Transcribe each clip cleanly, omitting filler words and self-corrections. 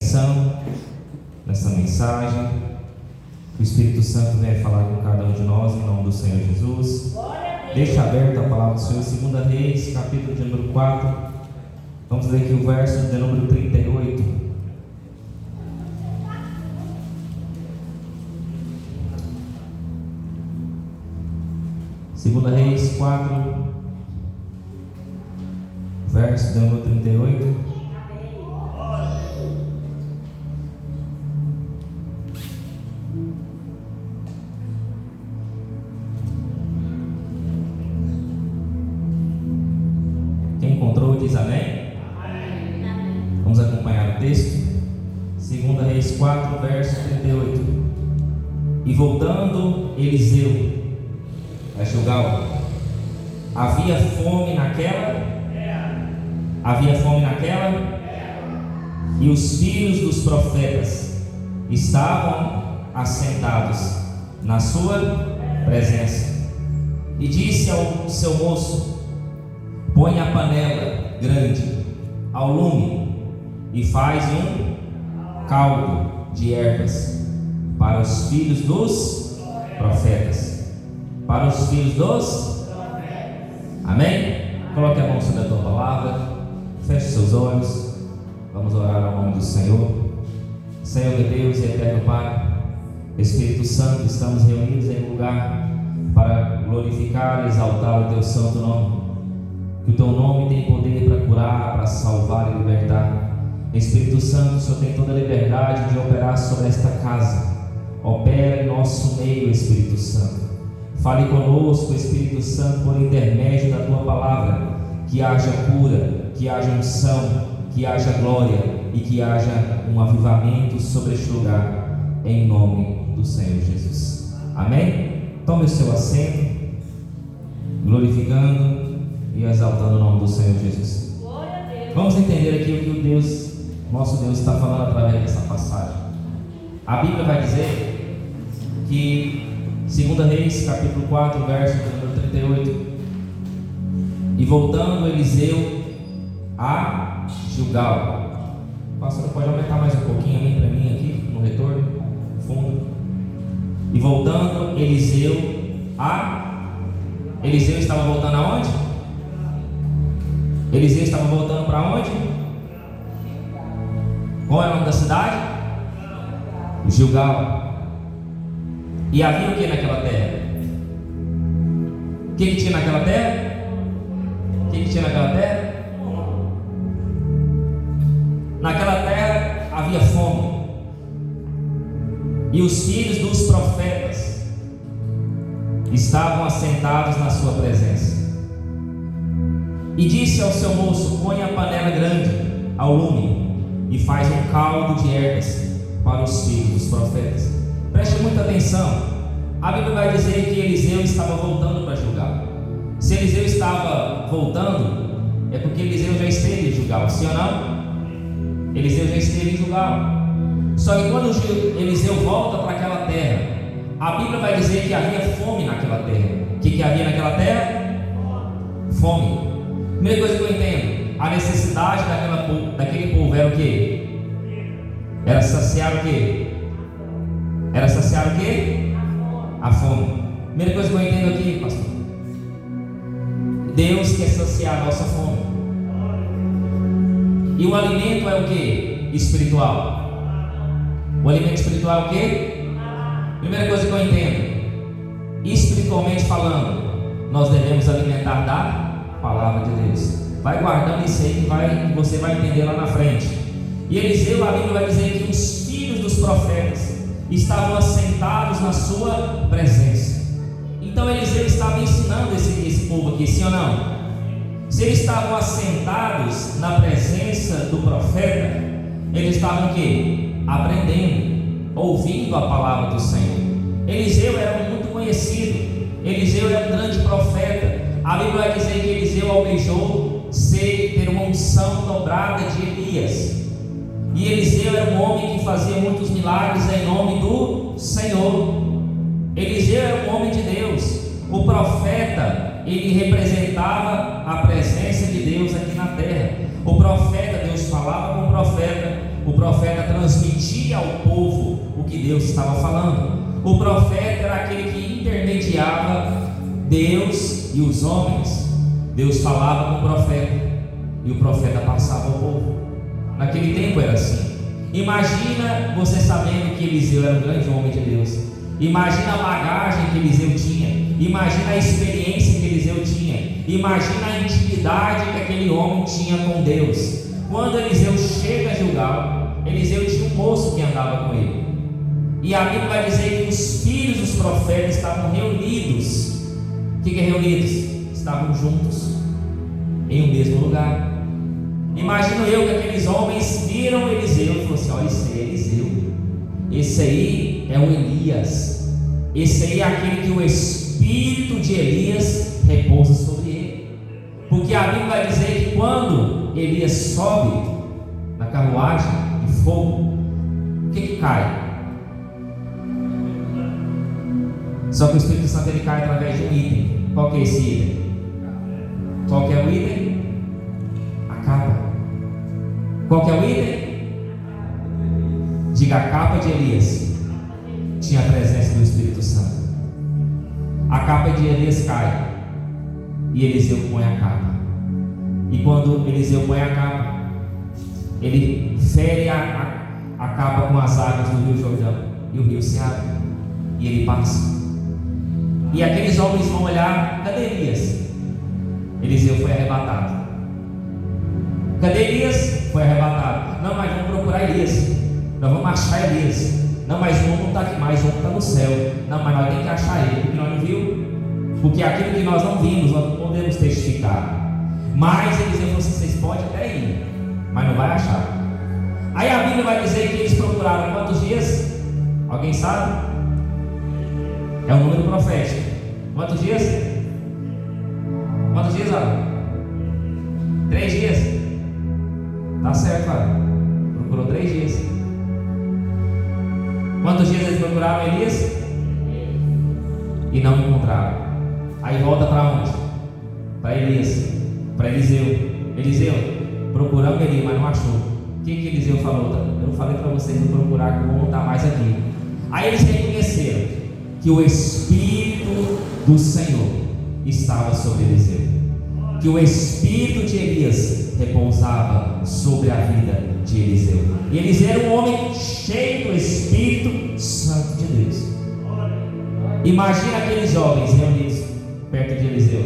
Nessa mensagem, que o Espírito Santo venha falar com cada um de nós em nome do Senhor Jesus. Deixa aberta a palavra do Senhor, 2 Reis, capítulo de número 4. Vamos ler aqui o verso de número 38. Segunda Reis 4, verso de número 38. Quem encontrou diz amém? Amém. Vamos acompanhar o texto. 2 Reis 4, verso 38. E voltando Eliseu a Gilgal, havia fome naquela? E os filhos dos profetas estavam assentados na sua presença. E disse ao seu moço: põe a panela grande ao lume e faz um caldo de ervas para os filhos dos profetas. Para os filhos dos profetas. Amém? Coloque a mão sobre a tua palavra, feche seus olhos, vamos orar ao nome do Senhor. Senhor de Deus e eterno Pai, Espírito Santo, estamos reunidos em um lugar para glorificar e exaltar o teu santo nome. Que o teu nome tem poder para curar, para salvar e libertar. Espírito Santo, o Senhor tem toda a liberdade de operar sobre esta casa. Opera em nosso meio, Espírito Santo. Fale conosco, Espírito Santo, por intermédio da tua palavra. Que haja cura, que haja unção, que haja glória e que haja um avivamento sobre este lugar, em nome do Senhor Jesus. Amém? Tome o seu assento, glorificando e exaltando o nome do Senhor Jesus. Vamos entender aqui o que o Deus, nosso Deus, está falando através dessa passagem. A Bíblia vai dizer que 2 Reis, capítulo 4, verso número 38. E voltando Eliseu a Gilgal. Pastor, pode aumentar mais um pouquinho para mim aqui, no retorno, fundo. E voltando Eliseu estava voltando aonde? Eliseu estava voltando para onde? Qual é o nome da cidade? Gilgal. E havia o que naquela terra? O que tinha naquela terra? Naquela terra havia fome. E os filhos dos profetas estavam assentados na sua presença. E disse ao seu moço: põe a panela grande ao lume e faz um caldo de ervas para os filhos dos profetas. Preste muita atenção. A Bíblia vai dizer que Eliseu estava voltando para Gilgal. Se Eliseu estava voltando, é porque Eliseu já esteve em Gilgal, sim ou não? Eliseu já esteve em Gilgal. Só que quando Eliseu volta para aquela terra, a Bíblia vai dizer que havia fome naquela terra. O que havia naquela terra? Fome. Primeira coisa que eu entendo, a necessidade daquele povo era o quê? Era saciar o quê? A fome. Primeira coisa que eu entendo aqui, pastor, Deus quer saciar a nossa fome. E o alimento é o quê? Espiritual. O alimento espiritual é o quê? Primeira coisa que eu entendo, espiritualmente falando, nós devemos alimentar da palavra de Deus. Vai guardando isso aí que você vai entender lá na frente. E Eliseu, a Bíblia vai dizer que os filhos dos profetas estavam assentados na sua presença. Então Eliseu estava ensinando esse povo aqui, sim ou não? Se eles estavam assentados na presença do profeta, eles estavam o quê? Aprendendo, ouvindo a palavra do Senhor. Eliseu era muito conhecido, Eliseu era um grande profeta. A Bíblia vai dizer que Eliseu almejou ter uma unção dobrada de Elias. E Eliseu era um homem que fazia muitos milagres em nome do Senhor. Eliseu era um homem de Deus. O profeta, ele representava a presença de Deus aqui na terra. O profeta, Deus falava com o profeta, o profeta transmitia ao povo o que Deus estava falando. O profeta era aquele que intermediava Deus e os homens. Deus falava com o profeta e o profeta passava ao povo. Naquele tempo era assim. Imagina você sabendo que Eliseu era um grande homem de Deus. Imagina a bagagem que Eliseu tinha. Imagina a experiência que Eliseu tinha. Imagina a intimidade que aquele homem tinha com Deus. Quando Eliseu chega a Gilgal, Eliseu tinha um moço que andava com ele. E a Bíblia vai dizer que os filhos dos profetas estavam reunidos. O que é reunidos? Estavam juntos em um mesmo lugar. Imagino eu que aqueles homens viram Eliseu e falaram assim: olha, esse aí é Eliseu, esse aí é o Elias, esse aí é aquele que o espírito de Elias repousa sobre ele. Porque a Bíblia vai dizer que quando Elias sobe na carruagem de fogo, o que cai? Só que o Espírito Santo ele cai através de um item. Qual que é esse item? Qual que é o item? A capa. Qual que é o item? Diga: a capa de Elias tinha a presença do Espírito Santo. A capa de Elias cai e Eliseu põe a capa. E quando Eliseu põe a capa, ele fere a capa com as águas do Rio Jordão e o rio se abre e ele passa. E aqueles homens vão olhar: cadê Elias? Eliseu foi arrebatado. Cadê Elias? Foi arrebatado. Não, mas vamos procurar Elias. Nós vamos achar Elias. Não, mas um não está aqui mais, um está no céu. Não, mas nós temos que achar ele, porque nós não vimos. Porque aquilo que nós não vimos, nós não podemos testificar. Mas Eliseu falou assim: vocês podem até ir, mas não vai achar. Aí a Bíblia vai dizer que eles procuraram quantos dias? Alguém sabe? É um número profético. Quantos dias? Quantos dias, Alan? 3 dias. Tá certo, Alan. Procurou 3 dias. Quantos dias eles procuraram Elias? E não encontraram. Aí volta para onde? Para Elias. Para Eliseu. Eliseu, procuramos Elias, mas não achou. O que Eliseu falou? Eu falei para vocês não procurar, que eu vou voltar mais aqui. Aí eles reconheceram que o Espírito do Senhor estava sobre Eliseu, que o Espírito de Elias repousava sobre a vida de Eliseu. E Eliseu era um homem cheio do Espírito Santo de Deus. Imagina aqueles jovens reunidos perto de Eliseu.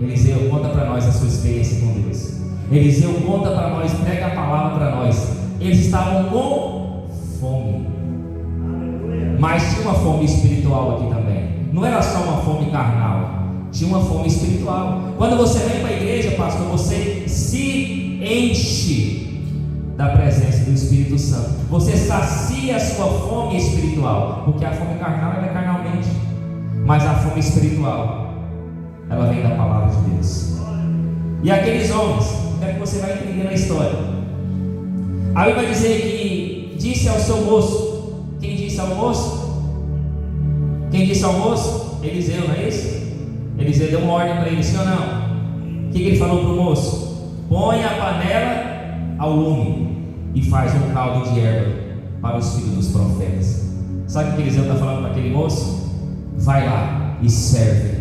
Eliseu, conta para nós a sua experiência com Deus. Eliseu, conta para nós, prega a palavra para nós. Eles estavam com fome, mas tinha uma fome espiritual aqui também. Não era só uma fome carnal, tinha uma fome espiritual. Quando você vem para a igreja, pastor, você se enche da presença do Espírito Santo. Você sacia a sua fome espiritual. Porque a fome carnal é carnalmente, mas a fome espiritual, ela vem da palavra de Deus. E aqueles homens, quero que você vai entender a história. Aí vai dizer que disse ao seu moço. Quem disse ao moço? Quem disse ao moço? Eliseu, não é isso? Eliseu deu uma ordem para ele, sim ou não? O que ele falou para o moço? Põe a panela ao lume e faz um caldo de erva para os filhos dos profetas. Sabe o que Eliseu está falando para aquele moço? Vai lá e serve.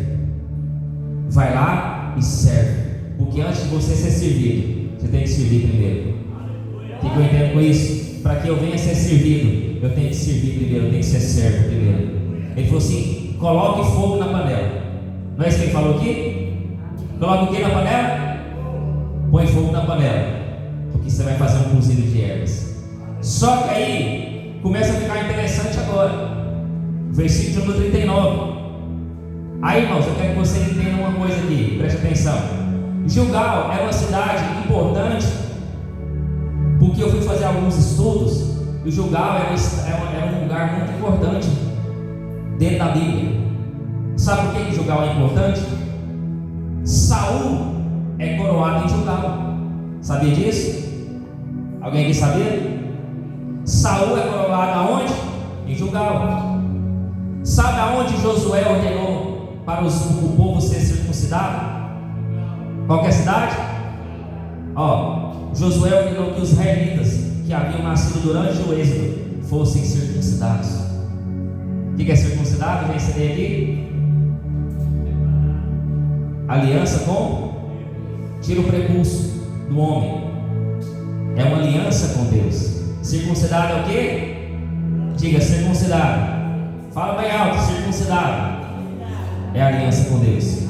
Vai lá e serve. Porque antes de você ser servido, você tem que servir primeiro. O que eu entendo com isso? Para que eu venha ser servido, eu tenho que servir primeiro, eu tenho que ser servo primeiro. Ele falou assim: coloque fogo na panela. Não é isso que ele falou aqui? Coloque o que na panela? Põe fogo na panela, porque você vai fazer um cozido de ervas. Só que aí começa a ficar interessante agora. Versículo número 39. Aí, irmãos, eu quero que você entenda uma coisa aqui, preste atenção. Gilgal era uma cidade importante, porque eu fui fazer alguns estudos. E Gilgal era um lugar muito importante dentro da Bíblia. Sabe por que Gilgal é importante? Saul é coroado em Gilgal. Sabia disso? Alguém aqui sabia? Saul é coroado aonde? Em Gilgal. Sabe aonde Josué ordenou para o povo ser circuncidado? Qual que é a cidade? Josué ordenou que os israelitas que que haviam nascido durante o êxodo fossem circuncidados. O que é circuncidado? Já ensinei aqui. Aliança com? Tira o prepulso do homem. É uma aliança com Deus. Circuncidado é o quê? Diga, circuncidado. Fala bem alto, circuncidado. É a aliança com Deus.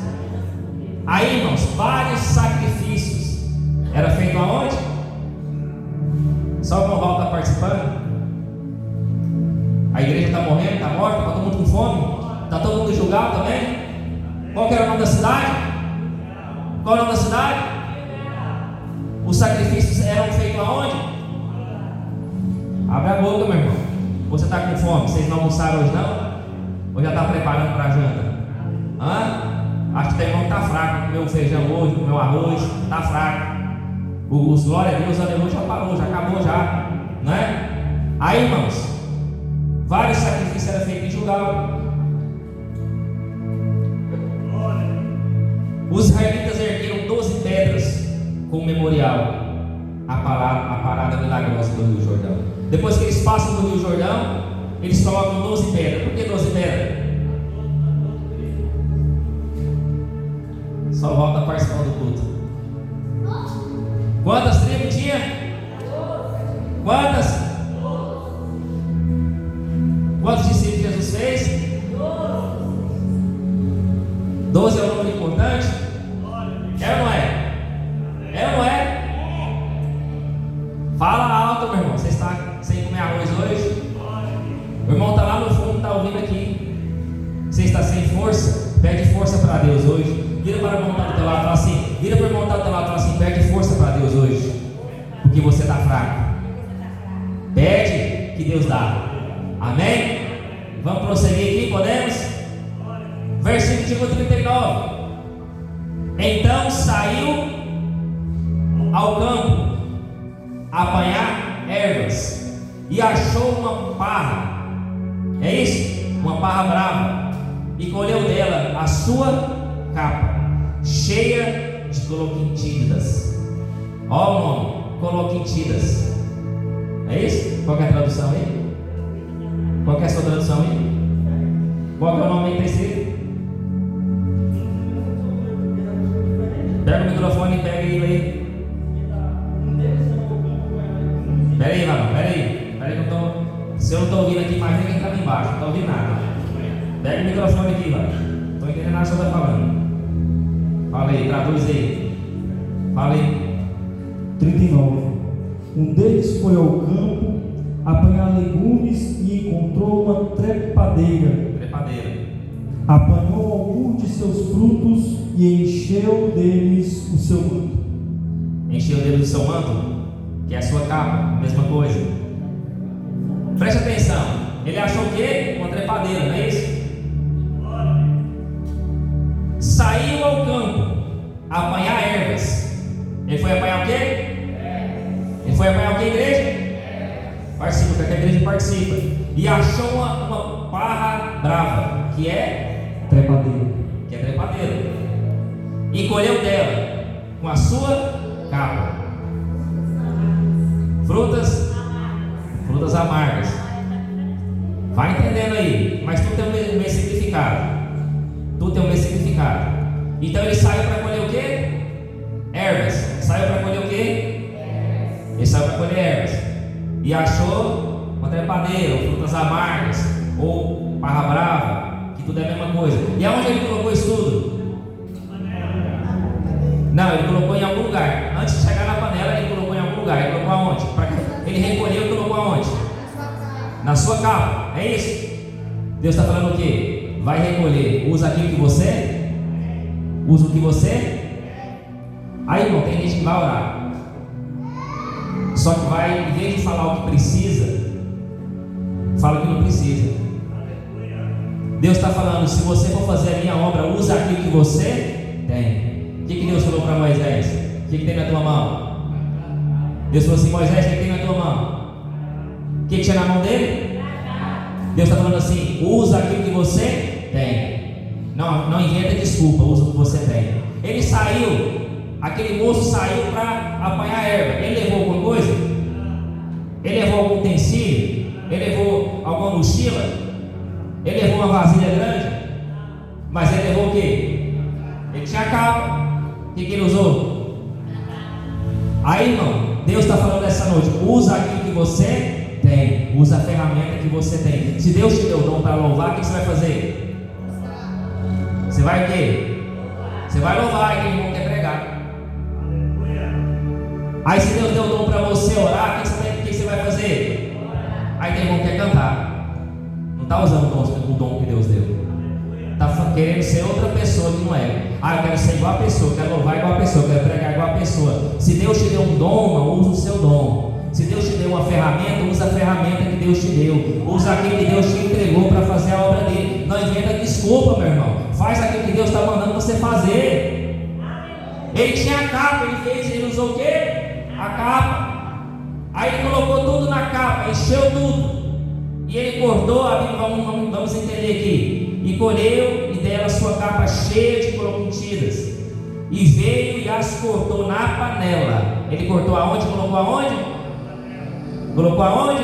Aí, irmãos, vários sacrifícios. Era feito aonde? Só o Conval está participando? A igreja está morrendo, está morta, está todo mundo com fome? Está todo mundo julgado também? Qual que era o nome da cidade? Qual é o nome da cidade? Os sacrifícios eram feitos aonde? Abre a boca, meu irmão. Você está com fome? Vocês não almoçaram hoje não? Ou já está preparando para a janta? Acho que tem irmão que está fraco. Comeu feijão hoje, comeu arroz, está fraco. Os glória a Deus, aleluia, já parou, já acabou já, não é? Aí, irmãos, vários sacrifícios eram feitos em julgado. Os israelitas ergueram 12 pedras como memorial a parada milagrosa do Rio Jordão. Depois que eles passam do Rio Jordão, eles colocam 12 pedras. Por que 12 pedras? Só volta a participar do culto. Quantas tribos tinha? Quantas? Quantos discípulos Jesus fez? 12 é um número importante? É ou não é? É ou não é? Fala alto, meu irmão. Você está sem comer arroz hoje? O irmão está lá no fundo, está ouvindo aqui. Você está sem força? Pede força para Deus hoje. Vira para o irmão que está do teu lado e fala assim. Vira para o irmão que está do teu lado e fala assim. Pede força para Deus hoje. Porque você está fraco. Pede que Deus dá. Amém? Vamos prosseguir aqui, podemos? Versículo 39. Então saiu ao campo apanhar ervas e achou uma parra. É isso? Uma parra brava. E colheu dela a sua capa, cheia de coloquintídeas. Ó o nome, coloquintídeas. É isso? Qual que é a tradução aí? Qual que é a sua tradução aí? Qual que é o nome aí que está escrito? Pega o microfone e pega ele aí. Pera aí, mano, pera aí que eu tô. Se eu não estou ouvindo aqui, imagina quem está ali embaixo, não estou ouvindo nada. Pega o microfone aqui, mano. Não estou entendendo nada que você está falando. Fala aí, traduz aí. Fala aí. 39. Um deles foi ao campo apanhar legumes e encontrou uma trepadeira. Apanhou algum de seus frutos e encheu deles o seu manto. Encheu deles o seu manto? Que é a sua capa, mesma coisa. Preste atenção. Ele achou o quê? Uma trepadeira, não é isso? Saiu ao campo apanhar ervas. Ele foi apanhar o quê? Ele foi apanhar o quê, igreja? Participa, porque a igreja participa. E achou uma parra brava, que é trepadeira. E colheu dela com a sua capa frutas amargas. Vai entendendo aí, mas tudo tem o mesmo significado. Então ele saiu para colher o quê? Ervas. Saiu para colher o quê? Ele saiu para colher ervas. E achou uma trepadeira, ou frutas amargas, ou parra brava, que tudo é a mesma coisa. E aonde ele colocou isso tudo? Não, ele colocou em algum lugar. Antes de chegar na panela, ele colocou em algum lugar. Ele colocou aonde? Ele recolheu e colocou aonde? Na sua capa. É isso? Deus está falando o quê? Vai recolher. Usa aquilo que você? Usa o que você? Aí, irmão, tem gente que vai orar. Só que vai, em vez de falar o que precisa, fala o que não precisa. Deus está falando, se você for fazer a minha obra, usa aquilo que você tem. O que Deus falou para Moisés? O que tem na tua mão? Deus falou assim, Moisés, o que tem na tua mão? O que tinha na mão dele? Deus está falando assim, usa aquilo que você tem. Não inventa desculpa, usa o que você tem. Ele saiu, aquele moço saiu para apanhar erva. Ele levou alguma coisa? Ele levou algum utensílio? Ele levou alguma mochila? Ele levou uma vasilha grande? Mas ele levou o quê? Ele tinha a capa. O que ele usou? Aí, irmão, Deus está falando essa noite: usa aquilo que você tem, usa a ferramenta que você tem. Se Deus te deu o dom para louvar, o que você vai fazer? Você vai o quê? Você vai louvar, e quem irmão quer pregar. Aí se Deus deu o dom para você orar, o que você vai fazer? Aí tem irmão que quer cantar. Não está usando o dom que Deus deu. Está querendo ser outra pessoa que não é. Eu quero ser igual a pessoa, quero louvar igual a pessoa, quero pregar igual a pessoa. Se Deus te deu um dom, usa o seu dom. Se Deus te deu uma ferramenta, usa a ferramenta que Deus te deu. Usa aquilo que Deus te entregou para fazer a obra dele. Não inventa desculpa, meu irmão. Faz aquilo que Deus está mandando você fazer. Ele tinha a capa, ele usou o quê? A capa. Aí ele colocou tudo na capa, encheu tudo. E ele cortou, vamos entender aqui. E colheu, e dela sua capa cheia de corrompidas. E veio e as cortou na panela. Ele cortou aonde? Colocou aonde? Colocou aonde?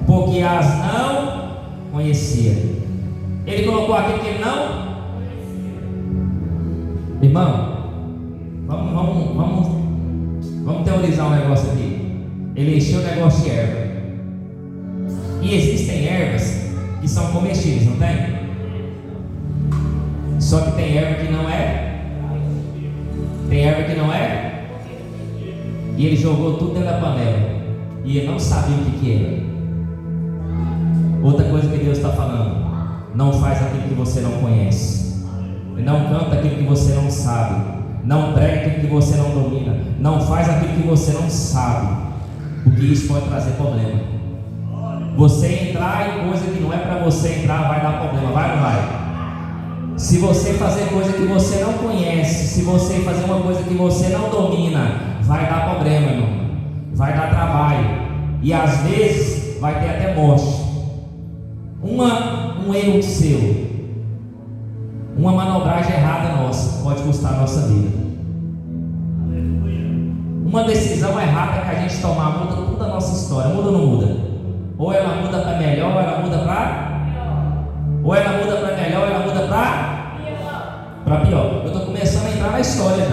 Porque as não conhecia. Ele colocou aquilo que ele não. Irmão, vamos teorizar um negócio aqui. Ele encheu o negócio de erva. E existem ervas que são comestíveis, não tem? Só que tem erva que não é. Tem erva que não é. E ele jogou tudo dentro da panela. E ele não sabia o que era. Outra coisa que Deus está falando: não faz aquilo que você não conhece. Não canta aquilo que você não sabe. Não prega aquilo que você não domina. Não faz aquilo que você não sabe. Porque isso pode trazer problema. Você entrar em coisa que não é para você entrar, vai dar problema, vai ou não vai? Se você fazer coisa que você não conhece, se você fazer uma coisa que você não domina, vai dar problema, irmão. Vai dar trabalho. E às vezes vai ter até morte. Um erro seu, uma manobragem errada nossa, pode custar a nossa vida. Uma decisão errada que a gente tomar muda toda a nossa história. Muda ou não muda? Ou ela muda para melhor, ou ela muda para pior. Ou ela muda para melhor, ou ela muda para pior. Eu estou começando a entrar na história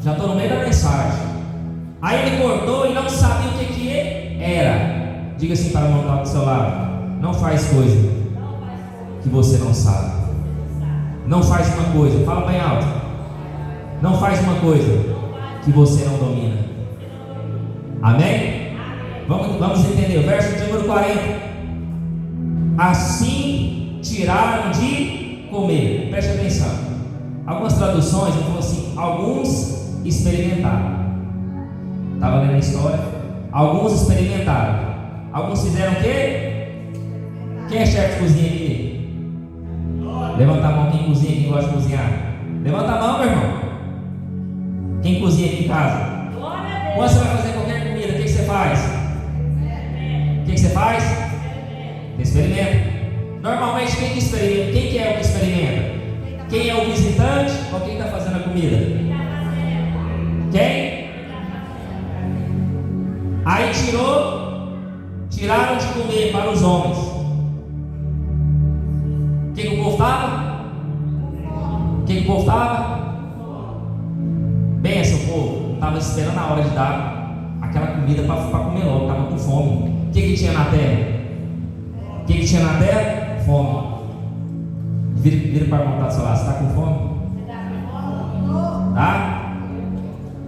já estou no meio da mensagem. Aí ele cortou e não sabia o que era. Diga assim para o irmão que está do seu lado: não faz coisa que você não sabe. Não faz uma coisa, fala bem alto. Não faz uma coisa que você não domina. Amém? Vamos entender o verso de número 40. Assim tiraram de comer. Preste atenção. Algumas traduções falam assim: alguns experimentaram. Estava lendo a história. Alguns experimentaram. Alguns fizeram o quê? Quem é chefe de cozinha aqui? Levanta a mão quem cozinha, quem gosta de cozinhar. Levanta a mão, meu irmão. Quem cozinha aqui em casa? Quando você vai fazer qualquer comida, o que você faz? O que você faz? Você experimenta. Normalmente quem que experimenta? Quem que é o que experimenta? Quem é o visitante ou quem está fazendo a comida? Quem? Aí tiraram de comer para os homens. O que o povo estava? O que o povo estava? Benção, povo. Não estava esperando a hora de dar aquela comida para comer logo, estava com fome. O que tinha na terra? O que tinha na terra? Fome. Vira para montar do seu lado. Você está com fome? Tá?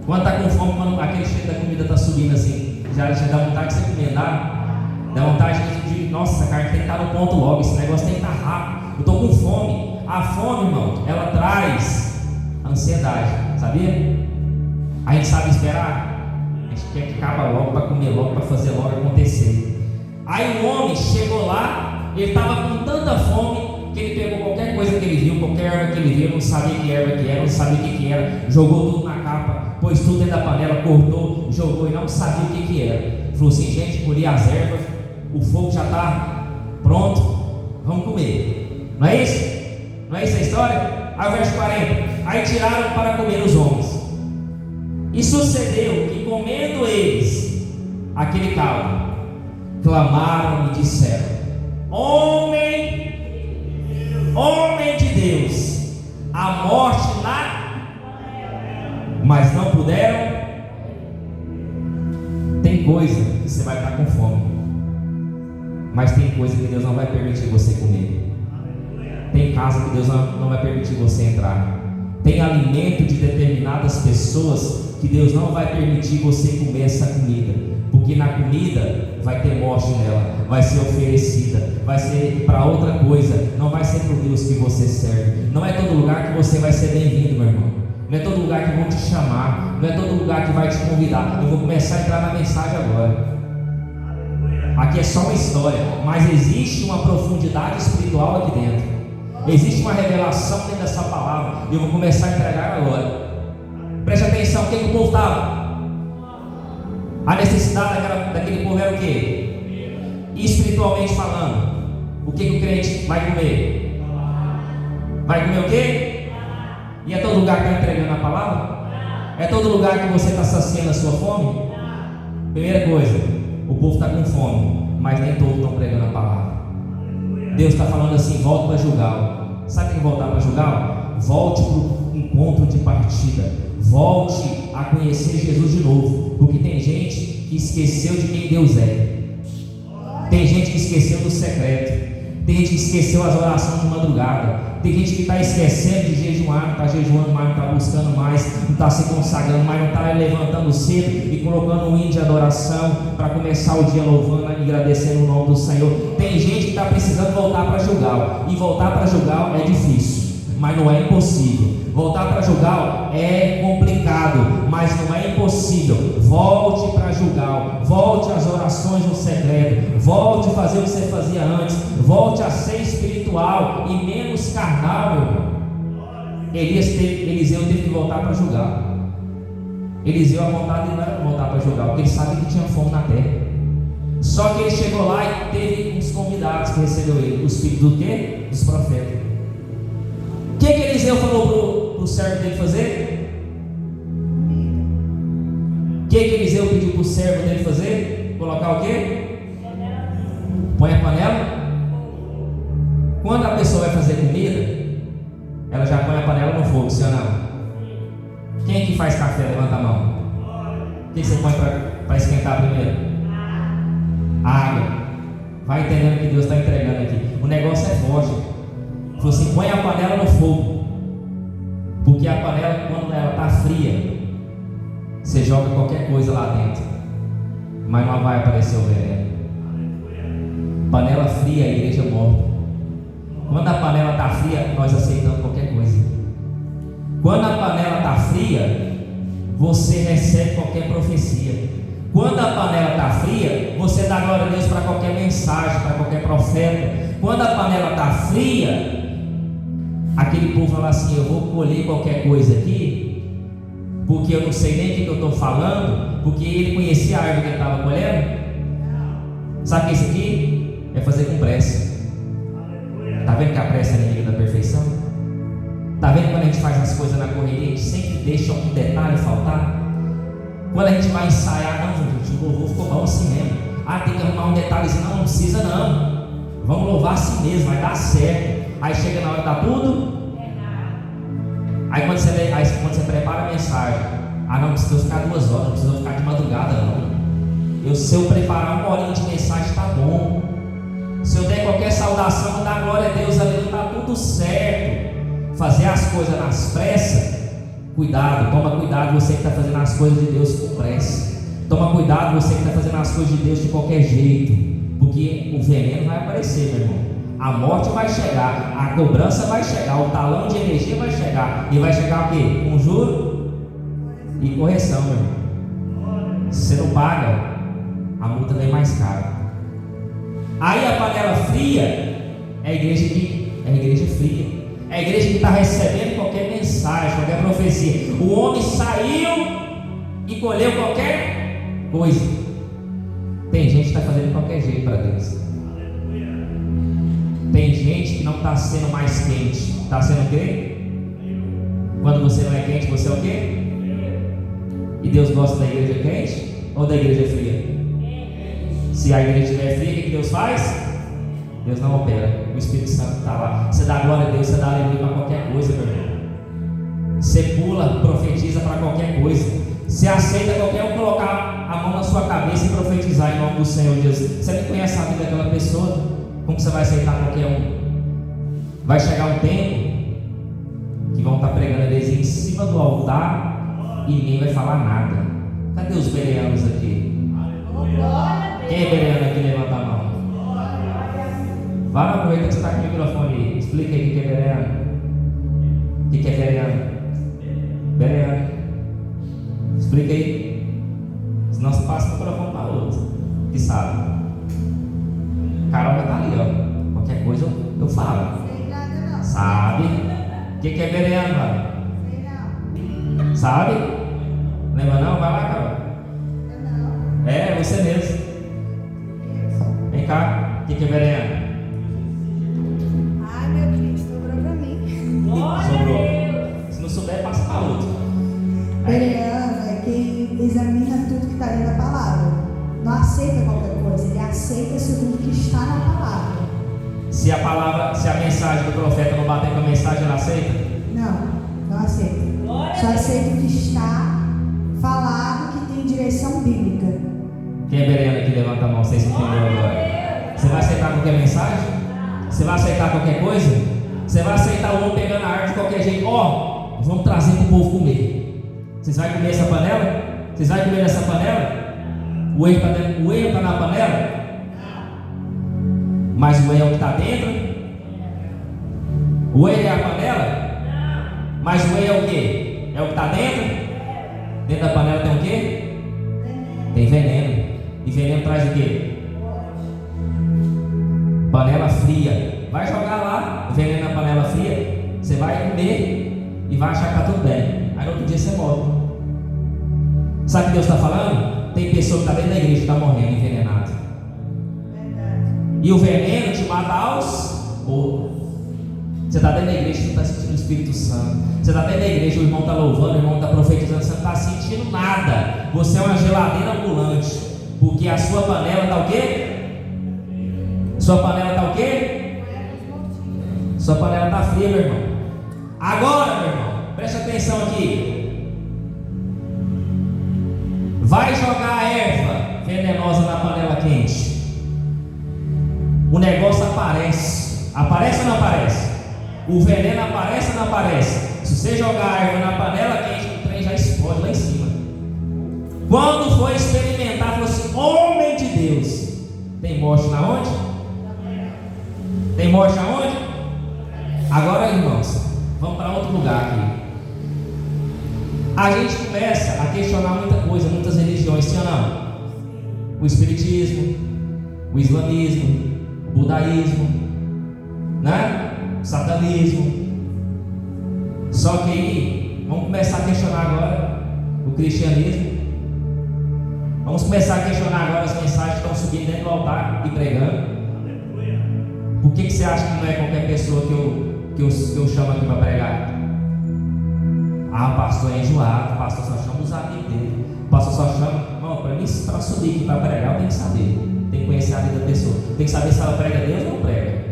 Quando está com fome, quando aquele cheiro da comida está subindo assim, já dá vontade de você comer, dá vontade de nossa, a carne tem que estar no ponto logo, esse negócio tem que estar rápido. Eu estou com fome. A fome, irmão, ela traz ansiedade, sabia? A gente sabe esperar. A gente quer que acabe logo para comer logo, para fazer logo acontecer. Aí o homem chegou lá, ele estava com tanta fome que ele pegou qualquer coisa que ele viu, qualquer erva que ele viu, não sabia que erva que era, não sabia o que era, jogou tudo na capa, pôs tudo dentro da panela, cortou, jogou e não sabia o que era. Falou assim: gente, colhi as ervas, o fogo já está pronto, vamos comer. Não é isso? Não é isso a história? Aí o verso 40: aí tiraram para comer os homens. E sucedeu que, comendo eles, aquele caldo, clamaram e disseram: homem de Deus, a morte mas não puderam. Tem coisa que você vai estar com fome, mas tem coisa que Deus não vai permitir você comer. Tem casa que Deus não vai permitir você entrar. Tem alimento de determinadas pessoas que Deus não vai permitir você comer essa comida, porque na comida vai ter morte nela, vai ser oferecida, vai ser para outra coisa, não vai ser para o Deus que você serve. Não é todo lugar que você vai ser bem-vindo, meu irmão. Não é todo lugar que vão te chamar, não é todo lugar que vai te convidar. Eu vou começar a entrar na mensagem agora. Aqui é só uma história, mas existe uma profundidade espiritual aqui dentro. Existe uma revelação dentro dessa palavra. E eu vou começar a entregar agora. Preste atenção, o que o povo estava? A necessidade daquele povo era o quê? Espiritualmente falando, o que o crente vai comer? Vai comer o quê? E é todo lugar que está entregando a palavra? É todo lugar que você está saciando a sua fome? Primeira coisa, o povo está com fome, mas nem todos estão pregando a palavra. Deus está falando assim: volte para Gilgal. Sabe quem voltar para Gilgal? Volte para o encontro de partida. Volte a conhecer Jesus de novo, porque tem gente que esqueceu de quem Deus é. Tem gente que esqueceu do secreto. Tem gente que esqueceu as orações de madrugada. Tem gente que está esquecendo de jejuar, não está jejuando mais, não está buscando mais, não está se consagrando mais, não está levantando cedo e colocando um hino de adoração para começar o dia louvando e agradecendo o nome do Senhor. Tem gente que está precisando voltar para Gilgal, e voltar para Gilgal é difícil, mas não é impossível. Voltar para Gilgal é complicado, mas não é impossível. Volte para Gilgal, volte às orações no secreto, volte a fazer o que você fazia antes, volte a ser espiritual e menos carnal, meu irmão. Eliseu teve que voltar para Gilgal. Eliseu, a vontade dele não era voltar para Gilgal, porque ele sabia que tinha fome na terra. Só que ele chegou lá e teve uns convidados que recebeu ele, os filhos do quê? Dos profetas. O que Eliseu falou para o servo dele fazer? O que Eliseu pediu para o servo dele fazer? Colocar o quê? Põe a panela. Quando a pessoa vai fazer comida, ela já põe a panela no fogo, sim ou não? Quem que faz café? Levanta a mão. O que você põe para esquentar primeiro? Água. Vai entendendo que Deus está entregando aqui. O negócio é forte. Falou assim: põe a panela no fogo, porque a panela, quando ela está fria, você joga qualquer coisa lá dentro, mas não vai aparecer o veneno. Panela fria, a igreja morre. Quando a panela está fria, nós aceitamos qualquer coisa. Quando a panela está fria, você recebe qualquer profecia. Quando a panela está fria, você dá glória a Deus para qualquer mensagem, para qualquer profeta. Quando a panela está fria, aquele povo fala assim: eu vou colher qualquer coisa aqui, porque eu não sei nem o que eu estou falando, porque ele conhecia a árvore que ele estava colhendo. Sabe o que é isso aqui? É fazer com pressa. Está vendo que a pressa é inimiga da perfeição? Está vendo quando a gente faz as coisas na correria, a gente sempre deixa um detalhe faltar? Quando a gente vai ensaiar, não, gente, o louvor ficou bom assim mesmo. Tem que arrumar um detalhezinho. Não precisa não. Vamos louvar assim mesmo, vai dar certo. Aí chega na hora, está tudo errado. Aí quando você prepara a mensagem, não precisa ficar 2 horas, não precisa ficar de madrugada não. Se eu preparar 1 horinha de mensagem, está bom. Se eu der qualquer saudação, dá glória a Deus, ali está tudo certo. Fazer as coisas nas pressas, cuidado, toma cuidado você que está fazendo as coisas de Deus com pressa. Toma cuidado você que está fazendo as coisas de Deus de qualquer jeito, porque o veneno vai aparecer, meu irmão. A morte vai chegar, a cobrança vai chegar, o talão de energia vai chegar. E vai chegar o quê? Com juro e correção, meu irmão. Se você não paga, a multa vem mais cara. Aí a panela fria é a igreja fria. É a igreja que está recebendo qualquer mensagem, qualquer profecia. O homem saiu e colheu qualquer coisa. Tem gente que está fazendo de qualquer jeito para Deus. Tem gente que não está sendo mais quente. Está sendo o quê? Quando você não é quente, você é o quê? E Deus gosta da igreja quente ou da igreja fria? Se a igreja estiver fria, o que Deus faz? Deus não opera. O Espírito Santo está lá. Você dá glória a Deus, você dá alegria para qualquer coisa, meu irmão. Você pula, profetiza para qualquer coisa. Você aceita qualquer um colocar a mão na sua cabeça e profetizar em nome do Senhor Jesus. Você nem conhece a vida daquela pessoa. Como você vai aceitar qualquer um? Vai chegar um tempo que vão estar pregando eles em cima do altar e ninguém vai falar nada. Cadê os bereanos aqui? Quem é bereano aqui? Levanta a mão. Vai lá, aproveita que você está com o microfone aí. Explica aí o que é bereano. O que é bereano? Bereano. Explica aí. Senão você passa o microfone para outro que sabe. Carol já está ali, ó. Qualquer coisa eu falo. Sabe? O que é bereano, vai? Sabe? Lembra não? Vai lá, Carol. É, você mesmo. Vem cá. O que é bereano? Ai, meu Cristo, sobrou pra mim. Sobrou. Se não souber, passa para outro. Bereano é quem examina tudo que está dentro da palavra. Não aceita qualquer coisa, ele aceita segundo o que está na palavra. Se a mensagem do profeta não bater com a mensagem, ele aceita? Não aceita. Só aceita o que está falado, que tem direção bíblica. Quem é bereano aqui, levanta a mão, vocês entenderam agora. Você vai aceitar qualquer mensagem? Você vai aceitar qualquer coisa? Você vai aceitar o homem pegando a árvore de qualquer jeito? Ó, vamos trazer para o povo comer. Vocês vão comer essa panela? Vocês vão comer nessa panela? O erro está na panela? Mas o erro é o que está dentro? O erro é a panela? Mas o erro é o que? É o que está dentro? Dentro da panela tem o quê? Tem veneno. E veneno traz o quê? Panela fria. Vai jogar lá o veneno na panela fria, você vai comer e vai achar que está tudo bem. Aí no outro dia você morre. Sabe o que Deus está falando? Tem pessoa que está dentro da igreja que está morrendo envenenado. E o veneno te mata aos poucos. Você está dentro da igreja e não está sentindo o Espírito Santo. Você está dentro da igreja, o irmão está louvando, o irmão está profetizando, você não está sentindo nada. Você é uma geladeira ambulante. Porque a sua panela está o quê? Sua panela está o quê? Sua panela está fria, meu irmão. Agora, meu irmão, preste atenção aqui. Vai jogar a erva venenosa na panela quente. O negócio aparece. Aparece ou não aparece? O veneno aparece ou não aparece? Se você jogar a erva na panela quente, o trem já explode lá em cima. Quando foi experimentar, falou assim: homem de Deus. Tem morte na onde? Tem morte aonde? Agora, irmãos, vamos para outro lugar aqui. A gente começa a questionar muita coisa, muitas religiões, sim ou não? O espiritismo, o islamismo, o budaísmo, né? O satanismo. Só que aí, vamos começar a questionar agora o cristianismo. Vamos começar a questionar agora as mensagens que estão subindo dentro do altar e pregando. Por que você acha que não é qualquer pessoa que eu chamo aqui para pregar? Ah, o pastor é enjoado, o pastor só chama os amigos dele. O pastor só chama. Não, para mim, para subir aqui para pregar, eu tenho que saber. Tem que conhecer a vida da pessoa. Tem que saber se ela prega Deus ou não prega.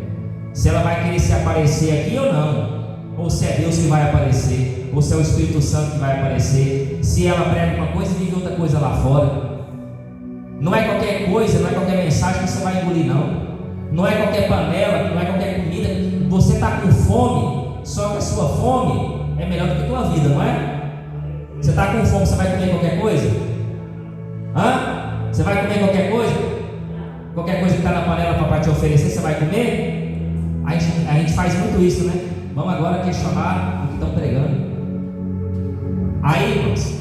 Se ela vai querer se aparecer aqui ou não. Ou se é Deus que vai aparecer. Ou se é o Espírito Santo que vai aparecer. Se ela prega uma coisa e vive outra coisa lá fora. Não é qualquer coisa, não é qualquer mensagem que você vai engolir, não. Não é qualquer panela, não é qualquer comida. Você está com fome, só que a sua fome é melhor do que a tua vida, não é? Você está com fome, você vai comer qualquer coisa? Hã? Você vai comer qualquer coisa? Qualquer coisa que está na panela para te oferecer, você vai comer? A gente faz muito isso, né? Vamos agora questionar o que estão pregando. Aí, irmãos,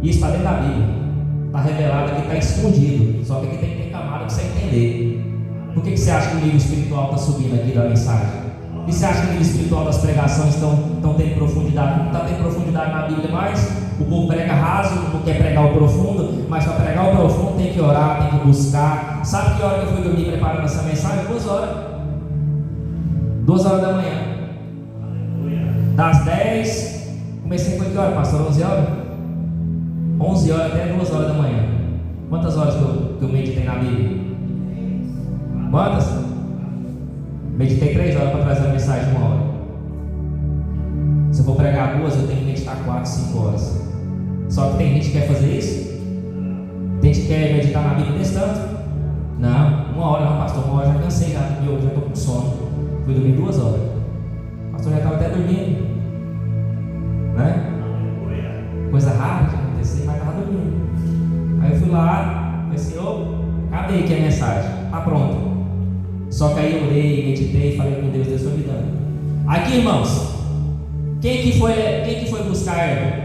isso está dentro da Bíblia. Está revelado aqui, está escondido. Só que aqui tem que ter camada para você entender. Por que você acha que o nível espiritual está subindo aqui da mensagem? Por que você acha que o nível espiritual das pregações estão tendo profundidade? Não está tendo profundidade na Bíblia mais. O povo prega raso, não quer pregar o profundo. Mas para pregar o profundo tem que orar, tem que buscar. Sabe que hora que eu fui dormir preparando essa mensagem? 2 horas. 2 horas da manhã. Das 10, comecei foi que hora, pastor? 11 horas? 11 horas até 2 horas da manhã. Quantas horas que eu meditei na Bíblia? Quantas? Meditei 3 horas para trazer a mensagem de 1 hora. Se eu for pregar 2, eu tenho que meditar 4, 5 horas. Só que tem gente que quer fazer isso? Tem gente que quer meditar na Bíblia desse tanto? Não, 1 hora não, pastor. 1 hora já cansei, já estou com sono. Fui dormir 2 horas. O pastor já estava até dormindo, né? Coisa rara de acontecer, mas estava dormindo. Aí eu fui lá, pensei, cadê que é a mensagem? Está pronta. Só que aí eu orei, meditei, falei com Deus, Deus foi me dando. Aqui, irmãos, quem que foi buscar erva?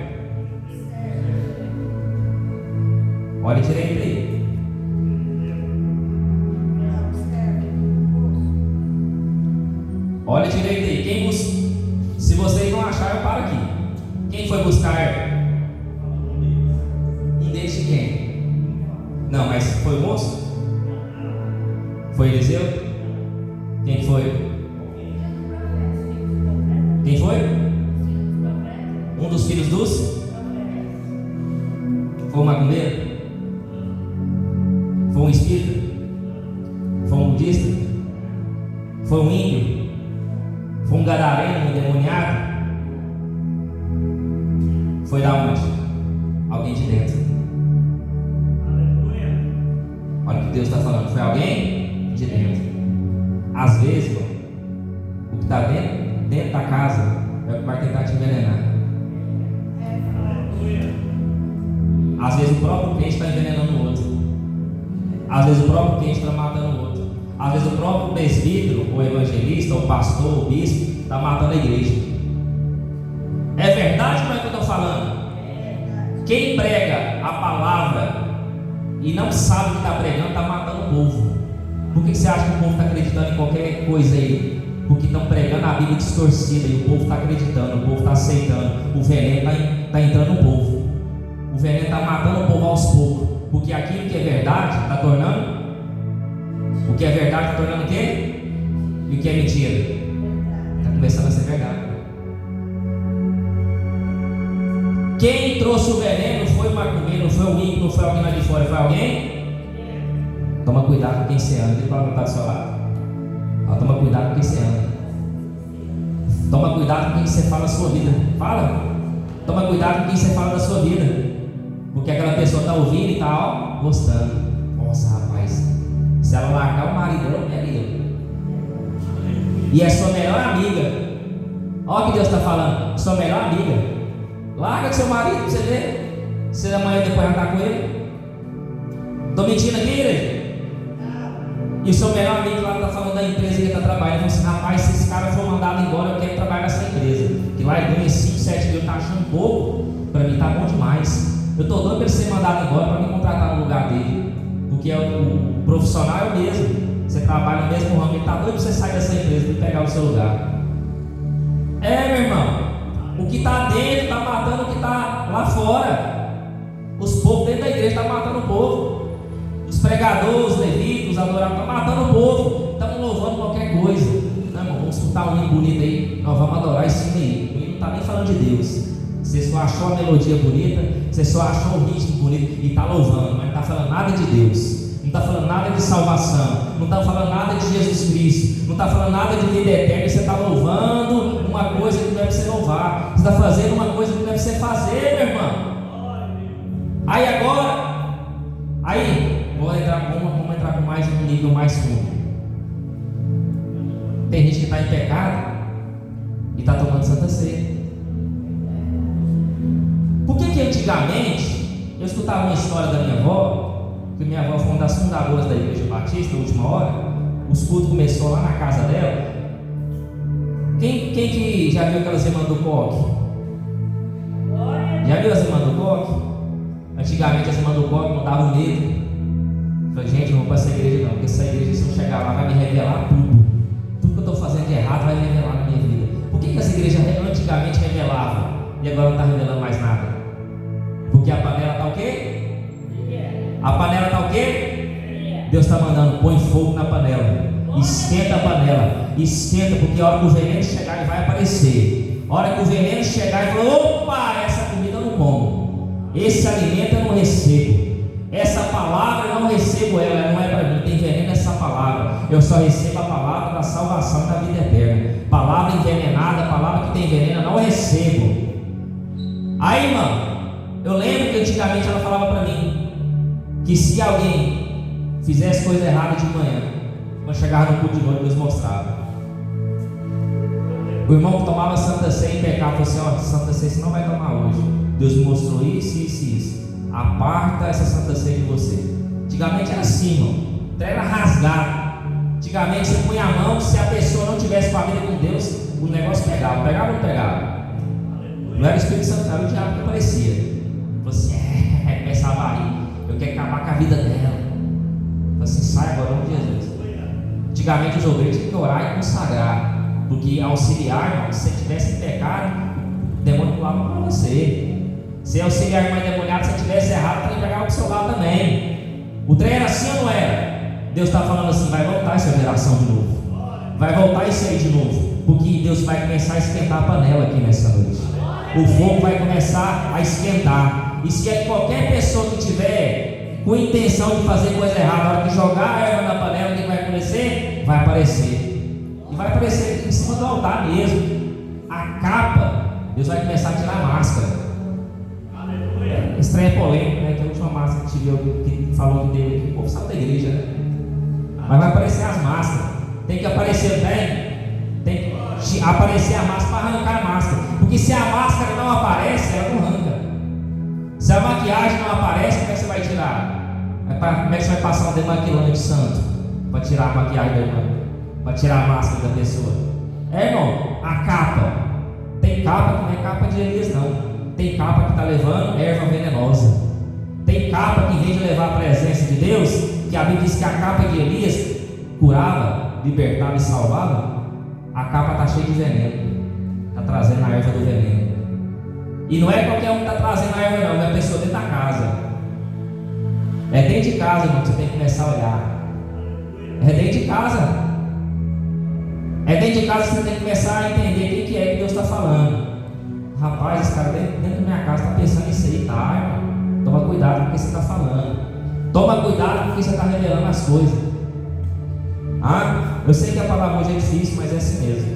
Olha direito aí. Olha direito aí. Quem busca? Se vocês não acharem, eu paro aqui. Quem foi buscar erva? Um deles de quem? Não, mas foi o moço? Foi Eliseu? Quem foi? Quem foi? Um dos filhos dos? Foi um macumbeiro? Foi um espírita? Foi um budista? Foi um índio? Foi um gadareno, um endemoniado? Foi da onde? Alguém de dentro. Olha o que Deus está falando. Foi alguém de dentro. Às vezes, o que está dentro da casa é o que vai tentar te envenenar. Às vezes o próprio crente está envenenando o outro. Às vezes o próprio crente está matando o outro. Às vezes o próprio presbítero, o evangelista, o pastor, o bispo está matando a igreja. É verdade ou não é que eu estou falando? Quem prega a palavra e não sabe o que está pregando, está matando o povo. Por que você acha que o povo está acreditando em qualquer coisa aí? Porque estão pregando a Bíblia distorcida e o povo está acreditando, o povo está aceitando. O veneno está entrando no povo. O veneno está matando o povo aos poucos. Porque aquilo que é verdade está tornando. O que é verdade está tornando o quê? E o que é mentira? Está começando a ser verdade. Quem trouxe o veneno não foi o macumbeiro, não foi o ímpio, não foi alguém lá de fora, foi alguém? Toma cuidado com quem você anda. Ele pode estar do seu lado. Toma cuidado com quem você anda. Toma cuidado com quem você fala da sua vida. Fala. Toma cuidado com quem você fala da sua vida. Porque aquela pessoa está ouvindo e está gostando. Nossa, rapaz. Se ela largar o marido, ela não é amiga. E é sua melhor amiga. Olha o que Deus está falando. Sua melhor amiga. Larga seu marido para você ver. Se amanhã depois vai estar com ele. Estou mentindo aqui, igreja? E o seu melhor amigo lá está falando da empresa que ele está trabalhando. Ele falou assim: rapaz, se esse cara for mandado embora, eu quero trabalhar nessa empresa. Que lá ele ganha 5, 7 mil, está achando pouco. Para mim está bom demais. Eu estou doido para ele ser mandado embora para me contratar no lugar dele. Porque o profissional é o mesmo. Você trabalha no mesmo ramo. Ele está doido para você sair dessa empresa e pegar o seu lugar. É, meu irmão. O que está dentro está matando o que está lá fora. Os povos dentro da igreja estão matando o povo. Os pregadores, os levitas, os adoradores estão matando o povo. Estão louvando qualquer coisa. Não, irmão, vamos escutar um hino bonito aí. Nós vamos adorar esse hino aí. O hino não está nem falando de Deus. Você só achou a melodia bonita, você só achou o ritmo bonito e está louvando, mas não está falando nada de Deus, não está falando nada de salvação, não está falando nada de Jesus Cristo, não está falando nada de vida eterna. E você está louvando uma coisa que não deve ser louvar, você está fazendo uma coisa que não deve ser fazer, meu irmão. Aí agora, vamos entrar com mais um nível mais fundo. Tem gente que está em pecado e está tomando Santa Ceia. Por que antigamente eu escutava uma história da minha avó, que minha avó foi uma das fundadoras da Igreja Batista, na última hora, os cultos começou lá na casa dela. Quem que já viu aquelas irmãs do coque? Já viu as irmãs do coque? Antigamente as irmãs do coque não davam medo. Eu falei, gente, eu não vou para essa igreja não, porque essa igreja, se eu chegar lá, vai me revelar tudo. Tudo que eu estou fazendo de errado vai me revelar na minha vida. Por que essa igreja antigamente revelava e agora não está revelando mais nada? Porque a panela está o quê? A panela está o quê? Deus está mandando, põe fogo na panela. Esquenta a panela. Esquenta, porque a hora que o veneno chegar, ele vai aparecer. A hora que o veneno chegar, ele fala: opa, essa comida eu não como. Esse alimento eu não recebo. Essa palavra recebo ela não é para mim, tem veneno nessa palavra. Eu só recebo a palavra da salvação e da vida eterna. Palavra envenenada, palavra que tem veneno, eu não recebo. Aí, irmão, eu lembro que antigamente ela falava para mim que se alguém fizesse coisa errada de manhã, quando chegava no culto de noite, Deus mostrava. O irmão que tomava Santa Ceia em pecado falou assim: ó, Santa Ceia você não vai tomar hoje. Deus me mostrou isso, isso e isso. Aparta essa Santa Ceia de você. Antigamente era assim, irmão. Era rasgado. Antigamente você punha a mão, se a pessoa não tivesse família com Deus, o negócio pegava. Pegava ou não pegava? Não era o Espírito Santo, era o diabo que aparecia. Você começava a rir. Eu quero acabar com a vida dela. Falei assim: sai agora, em nome de Jesus. Antigamente os obreiros tinham que orar e consagrar. Porque auxiliar, irmão, se você tivesse em pecado, o demônio pulava para você. Se auxiliar a irmã endemoniada, se você tivesse errado, ele pegava para o seu lado também. O trem era assim ou não era? Deus está falando assim: vai voltar essa geração de novo. Vai voltar isso aí de novo. Porque Deus vai começar a esquentar a panela aqui nessa noite. O fogo vai começar a esquentar. E se qualquer pessoa que tiver com intenção de fazer coisa errada, na hora de jogar a erva na panela, o que vai acontecer? Vai aparecer. E vai aparecer em cima do altar mesmo. A capa, Deus vai começar a tirar a máscara. Esse trem é polêmico, né? Que a última máscara que tive, que falou que deu aqui, o povo sabe da igreja, né? Mas vai aparecer as máscaras. Tem que aparecer bem. Tem que aparecer a máscara para arrancar a máscara. Porque se a máscara não aparece, ela não arranca. Se a maquiagem não aparece, como é que você vai tirar? Como é que você vai passar um demaquilante santo para tirar a maquiagem da irmã? Para tirar a máscara da pessoa? Irmão, a capa. Tem capa que não é capa de Elias, não. Tem capa que está levando erva venenosa. Tem capa que, em vez de levar a presença de Deus, que a Bíblia diz que a capa de Elias curava, libertava e salvava, a capa está cheia de veneno. Está trazendo a erva do veneno. E não é qualquer um que está trazendo a erva, não. É a pessoa dentro da casa. É dentro de casa, irmão, que você tem que começar a olhar. É dentro de casa. É dentro de casa que você tem que começar a entender o que é que Deus está falando. Rapaz, esse cara dentro da minha casa está pensando nisso aí, tá, irmão? Toma cuidado com o que você está falando. Toma cuidado com o que você está revelando as coisas. Eu sei que a palavra hoje é difícil, mas é assim mesmo.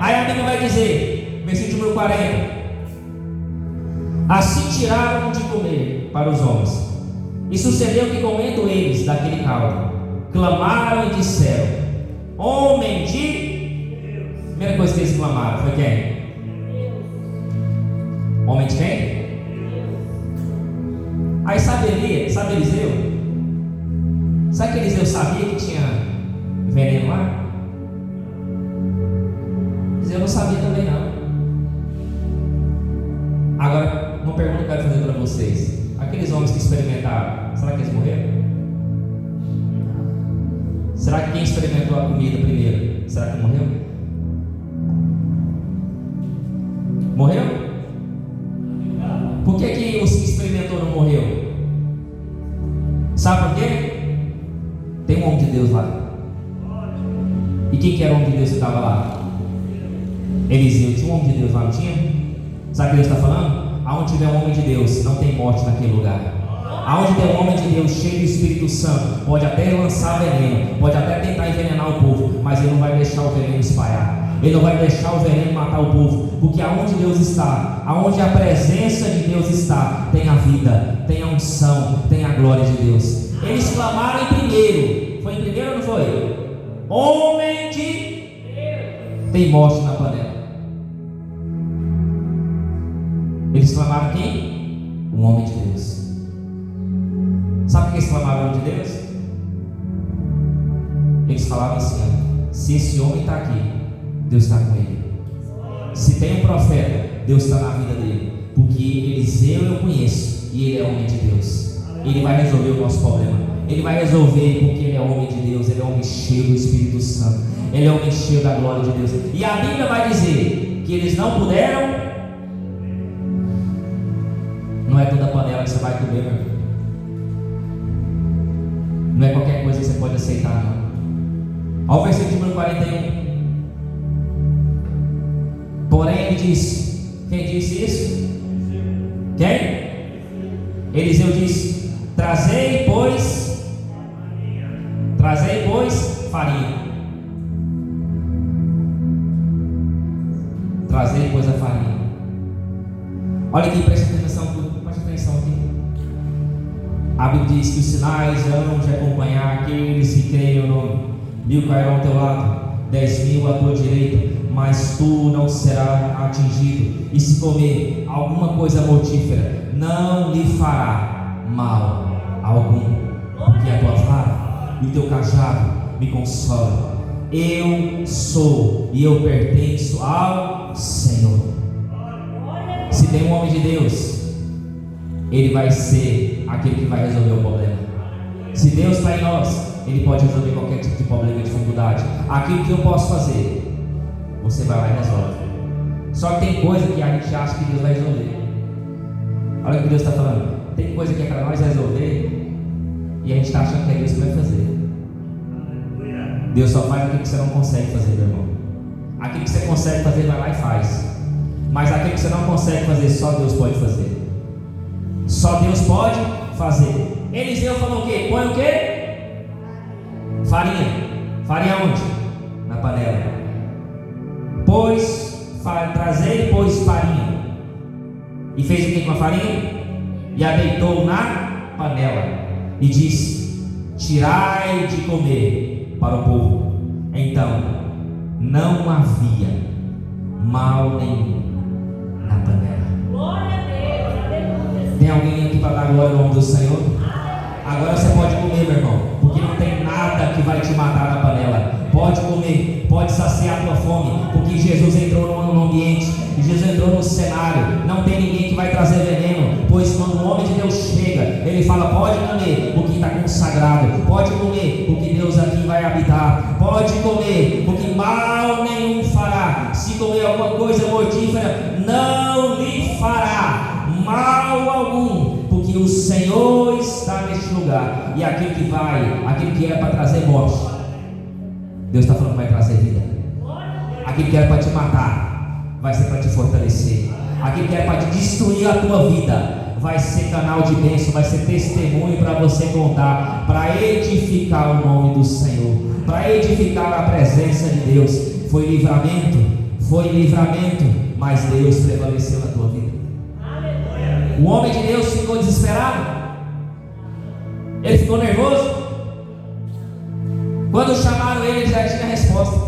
Aí a Bíblia vai dizer, versículo número 40: assim tiraram de comer para os homens, e sucedeu que, comendo eles daquele caldo, clamaram e disseram: homem de Deus. Primeira coisa que eles clamaram foi quem? Homem de quem? Aí sabe Eliseu? Sabe que Eliseu sabia que tinha veneno lá? Eliseu não sabia também não. Agora, uma pergunta que eu quero fazer para vocês: aqueles homens que experimentaram, será que eles morreram? Será que quem experimentou a comida primeiro, será que morreu? Morreu? Por que os que experimentou não morreu? Sabe por quê? Tem um homem de Deus lá. E quem que era o homem de Deus que estava lá? Eliseu. Tinha um homem de Deus lá, não tinha? Sabe o que Deus está falando? Aonde tiver um homem de Deus, não tem morte naquele lugar. Aonde tem um homem de Deus cheio do Espírito Santo, pode até lançar veneno, pode até tentar envenenar o povo, mas ele não vai deixar o veneno espalhar. Ele não vai deixar o veneno matar o povo, porque aonde Deus está, aonde a presença de Deus está, tem a vida, tem a unção, tem a glória de Deus. Eles clamaram em primeiro. Foi em primeiro ou não foi? Homem de Deus. Tem morte na panela. Eles clamaram quem? Um homem de Deus. Sabe por que eles clamaram o homem de Deus? Eles falavam assim: se esse homem está aqui, Deus está com ele. Se tem um profeta, Deus está na vida dele. Porque Eliseu eu conheço e ele é homem de Deus. Ele vai resolver o nosso problema. Ele vai resolver porque ele é homem de Deus. Ele é homem cheio do Espírito Santo. Ele é homem cheio da glória de Deus. E a Bíblia vai dizer que eles não puderam. Não é toda panela que você vai comer, meu irmão. Não é qualquer coisa que você pode aceitar, não. Olha o versículo número 41. Porém ele disse: quem disse isso? Quem? Eliseu disse: Trazei, pois, farinha. Trazei, pois, a farinha. Olha aqui, preste atenção aqui. A Bíblia diz que os sinais hão de acompanhar aqueles que creem o nome. 1000 cairão ao teu lado, 10.000 à tua direita, mas tu não serás atingido. E se comer alguma coisa mortífera, não lhe fará mal algum, porque a tua vara e o teu cajado me consolam. Eu sou e eu pertenço ao Senhor. Se tem um homem de Deus, ele vai ser aquele que vai resolver o problema. Se Deus está em nós, Ele pode resolver qualquer tipo de problema, de dificuldade. Aquilo que eu posso fazer, você vai lá e resolve. Só que tem coisa que a gente acha que Deus vai resolver. Olha o que Deus está falando. Tem coisa que é para nós resolver e a gente está achando que é Deus que vai fazer. Deus só faz aquilo que você não consegue fazer, meu irmão. Aquilo que você consegue fazer, vai lá e faz. Mas aquilo que você não consegue fazer, só Deus pode fazer. Só Deus pode fazer. Eliseu falou o quê? Põe o quê? Farinha. Farinha onde? Na panela. Trazei, pois, farinha. E fez o que com a farinha? E a deitou na panela. E disse: tirai de comer para o povo. Então, não havia mal nenhum na panela. Glória a Deus, aleluia. Tem alguém aqui para dar glória ao nome do Senhor? Agora você pode comer, meu irmão, porque não tem nada que vai te matar na panela. Pode comer, pode saciar a tua fome, porque Jesus entrou no ambiente, Jesus entrou no cenário. Não tem ninguém que vai trazer veneno, pois quando o homem de Deus chega, ele fala: pode comer, porque está consagrado. Pode comer, porque Deus aqui vai habitar. Pode comer, porque mal nenhum fará. Se comer alguma coisa mortífera, não lhe fará mal algum, porque o Senhor está neste lugar. E aquele que era para trazer morte, Deus está falando que vai trazer vida. Aquilo que era para te matar, vai ser para te fortalecer. Aquilo que era para te destruir a tua vida, vai ser canal de bênção, vai ser testemunho para você contar, para edificar o nome do Senhor, para edificar a presença de Deus. Foi livramento, mas Deus prevaleceu na tua vida. O homem de Deus ficou desesperado, ele ficou nervoso. Quando chamaram ele, ele já tinha a resposta.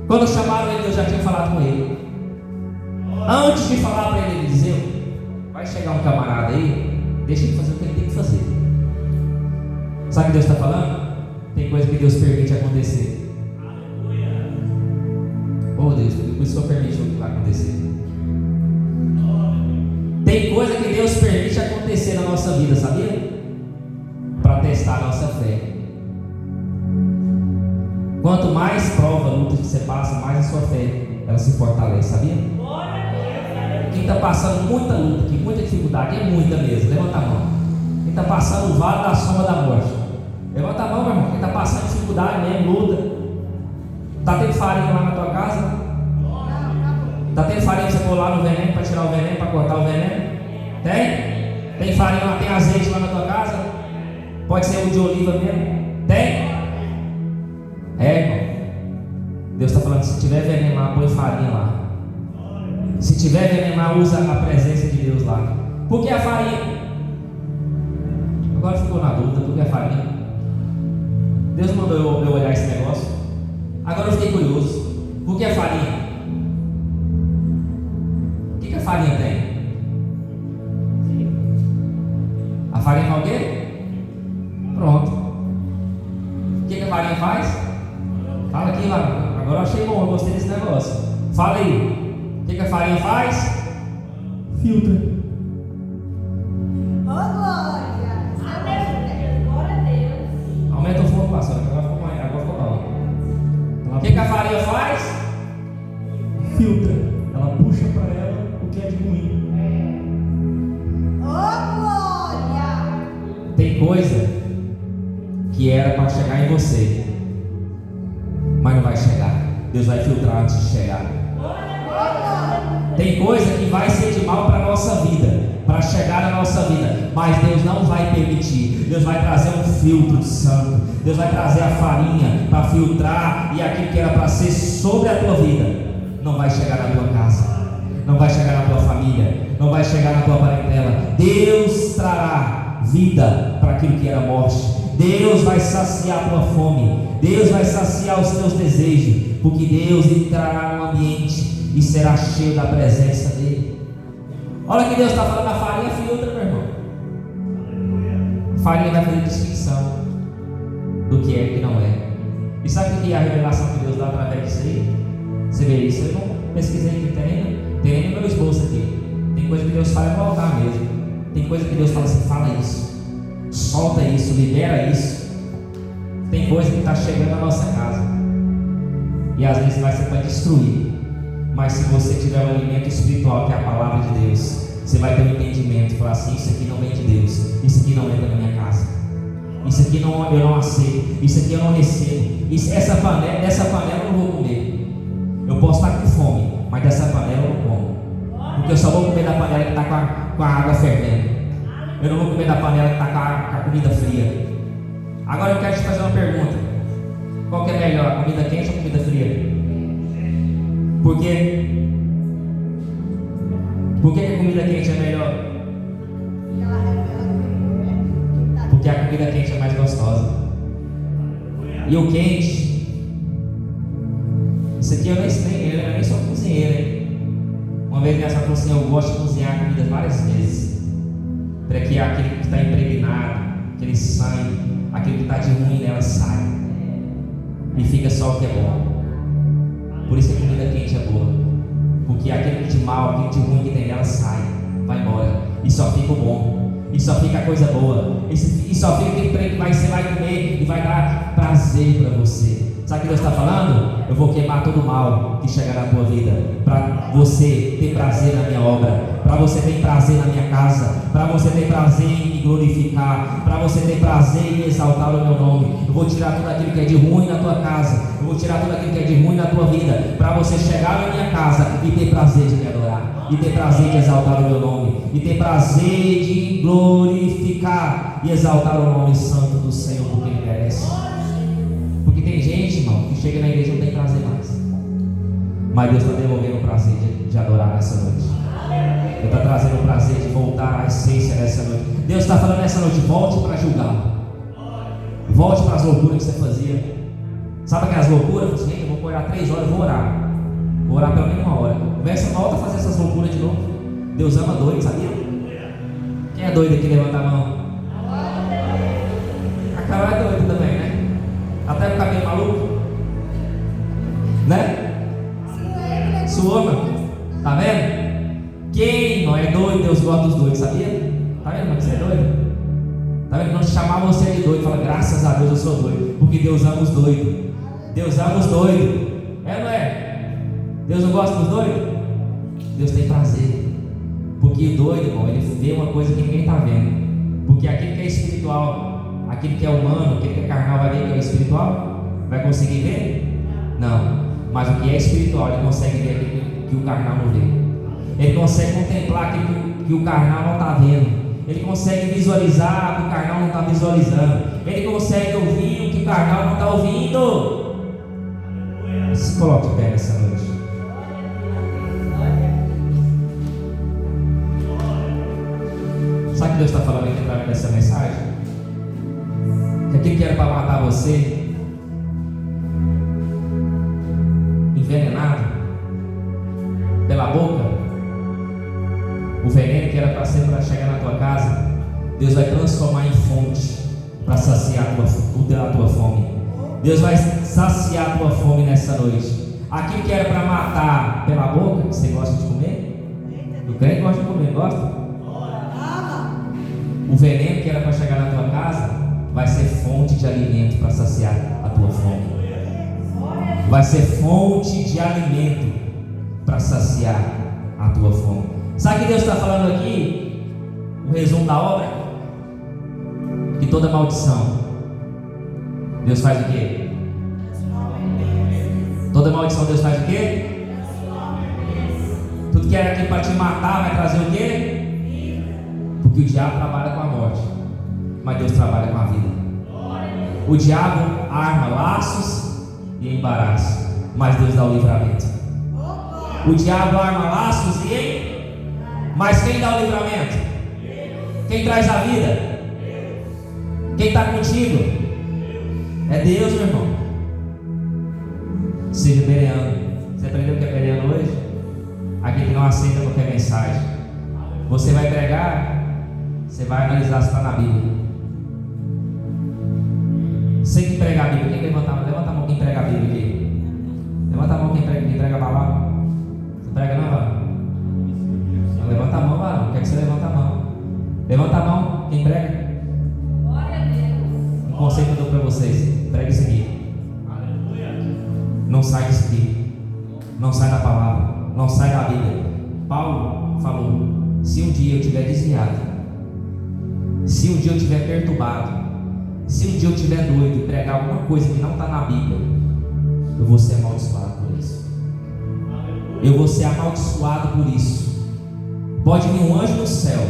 Quando chamaram ele, Deus já tinha falado com ele. Antes de falar para ele, Eliseu: vai chegar um camarada aí, deixa ele fazer o que ele tem que fazer. Sabe o que Deus está falando? Tem coisa que Deus permite acontecer. Oh Deus, por isso que permite o que vai acontecer. Tem coisa que Deus permite acontecer na nossa vida, sabia? Para testar a nossa fé. Quanto mais prova, luta que você passa, mais a sua fé ela se fortalece, sabia? Quem está passando muita luta, que muita dificuldade, é muita mesmo, levanta a mão. Quem está passando o vale da sombra da morte, levanta a mão, meu irmão. Quem está passando dificuldade mesmo, luta. Está tendo farinha lá na tua casa? Está tendo farinha para você pôr lá no veneno, para tirar o veneno, para cortar o veneno? Tem? Tem farinha lá, tem azeite lá na tua casa? Pode ser o de oliva mesmo? Tem? Irmão. Deus está falando: se tiver veneno lá, põe farinha lá. Se tiver veneno lá, usa a presença de Deus lá. Por que a farinha? Agora ficou na dúvida, por que a farinha? Deus mandou eu olhar esse negócio. Agora eu fiquei curioso. Por que a farinha? O que a farinha tem? A farinha faz o quê? Pronto. O que a farinha faz? Fala aqui lá. Agora eu achei bom, eu gostei desse negócio. Fala aí. O que a farinha faz? Filtra. Ô, glória! Glória a Deus. Aumenta o fogo, pastor. Agora ficou bom. O que a farinha faz? Filtra. Ela puxa para ela o que é de ruim. Ô, glória! Tem coisa que era para chegar em você, mas não vai chegar. Deus vai filtrar antes de chegar. Tem coisa que vai ser de mal para a nossa vida, para para chegar na nossa vida, mas Deus não vai permitir. Deus vai trazer um filtro santo, Deus vai trazer a farinha para filtrar, e aquilo que era para ser sobre a tua vida não vai chegar na tua casa, não vai chegar na tua família, não vai chegar na tua parentela. Deus trará vida para aquilo que era morte. Deus vai saciar a tua fome, Deus vai saciar os teus desejos, porque Deus entrará no ambiente e será cheio da presença dele. Olha que Deus está falando, a farinha filtra, meu irmão. A farinha vai fazer distinção do que é e do que não é. E sabe o que é a revelação que Deus dá através disso aí? Você vê isso? Eu não pesquisei aqui, tem nem no meu esboço aqui. Tem coisa que Deus fala no altar mesmo. Tem coisa que Deus fala assim, fala isso, solta isso, libera isso. Tem coisa que está chegando na nossa casa, e às vezes vai ser para destruir. Mas se você tiver um alimento espiritual, que é a palavra de Deus, você vai ter um entendimento, falar assim, isso aqui não vem de Deus, isso aqui não entra na minha casa, isso aqui não, eu não aceito, isso aqui eu não recebo, dessa panela eu não vou comer. Eu posso estar com fome, mas dessa panela eu não como, porque eu só vou comer da panela que está com a água fervendo. Eu não vou comer da panela que está com a comida fria. Agora eu quero te fazer uma pergunta: qual que é melhor, comida quente ou comida fria? Por quê? Por que a comida quente é melhor? Porque a comida quente é mais gostosa. E o quente, isso aqui eu nem sou cozinheiro, hein? Uma vez minha falou assim, eu gosto de cozinhar comida várias vezes, para que aquele que está impregnado, aquele sangue, aquilo que está de ruim nela saia, e fica só o que é bom. Por isso que a comida quente é boa, porque aquilo de mal, aquilo de ruim que tem nela sai, vai embora, e só fica o bom, e só fica a coisa boa, e só fica aquele trem que você vai comer e vai dar prazer para você. Sabe o que Deus está falando? Eu vou queimar todo o mal que chegar na tua vida, para você ter prazer na minha obra, para você ter prazer na minha casa, para você ter prazer em me glorificar, para você ter prazer em exaltar o meu nome. Eu vou tirar tudo aquilo que é de ruim na tua casa, eu vou tirar tudo aquilo que é de ruim na tua vida, para você chegar na minha casa e ter prazer de me adorar, e ter prazer de exaltar o meu nome, e ter prazer de glorificar e exaltar o nome santo do Senhor, porque Ele merece. Porque tem gente, irmão, que chega na igreja e não tem prazer mais, mas Deus está devolvendo o prazer de adorar nessa noite. Deus está trazendo o prazer de voltar à essência nessa noite. Deus está falando nessa noite, volte para julgar, volte para as loucuras que você fazia. Sabe aquelas loucuras? Gente, eu vou orar 3 horas, eu vou orar pelo menos 1 hora. Volta a fazer essas loucuras de novo. Deus ama doido, sabia? Quem é doido aqui? Levanta a mão. A Carol é doida também, né? Até com o cabelo maluco, né? Suou, meu. Tá vendo? Quem não é doido, Deus gosta dos doidos, sabia? Tá vendo como você é doido? Tá vendo? Não chamar você de doido, fala, graças a Deus eu sou doido, porque Deus ama os doidos. Deus ama os doidos. É ou não é? Deus não gosta dos doidos? Deus tem prazer. Porque o doido, irmão, ele vê uma coisa que ninguém está vendo. Porque aquilo que é espiritual, aquilo que é humano, aquilo que é carnal, vai ver que é espiritual? Vai conseguir ver? Não. Mas o que é espiritual, ele consegue ver aquilo que o carnal não vê. Ele consegue contemplar aquilo que o carnal não está vendo. Ele consegue visualizar o que o carnal não está visualizando. Ele consegue ouvir o que o carnal não está ouvindo. Se coloque em pé nessa noite. Sabe o que Deus está falando aqui através dessa mensagem? Que aquilo que era para matar você, envenenado pela boca, o veneno que era para ser para chegar na tua casa, Deus vai transformar em fonte para saciar a tua fome. Deus vai saciar a tua fome nessa noite. Aquilo que era para matar pela boca, que você gosta de comer, o crente gosta de comer, gosta? O veneno que era para chegar na tua casa vai ser fonte de alimento para saciar a tua fome. Vai ser fonte de alimento para saciar a tua fome. Sabe o que Deus está falando aqui? O resumo da obra: que toda maldição, Deus faz o quê? Toda maldição Deus faz o quê? Tudo que era aqui para te matar vai trazer o quê? Porque o diabo trabalha com a morte, mas Deus trabalha com a vida. O diabo arma laços e embaraço, mas Deus dá o livramento. O diabo arma laços mas quem dá o livramento? Quem traz a vida? Quem está contigo? É Deus, meu irmão. Seja bereano. Você aprendeu o que é bereano hoje? Aquele que não aceita qualquer mensagem. Você vai pregar, você vai analisar se está na Bíblia. Sem que prega a Bíblia, quem levanta a mão? Levanta a mão quem prega a Bíblia aqui. Levanta a mão quem prega a palavra. Você prega não, varão? Não, levanta a mão, varão. Quer que você levanta a mão? Levanta a mão quem prega. Glória a Deus. Um conceito que eu dou para vocês. Prega isso aqui. Não sai disso aqui. Não sai da palavra. Não sai da Bíblia. Paulo falou: se um dia eu estiver desviado, se um dia eu estiver perturbado, se um dia eu estiver doido e pregar alguma coisa que não está na Bíblia, eu vou ser amaldiçoado por isso. Eu vou ser amaldiçoado por isso. Pode vir um anjo no céu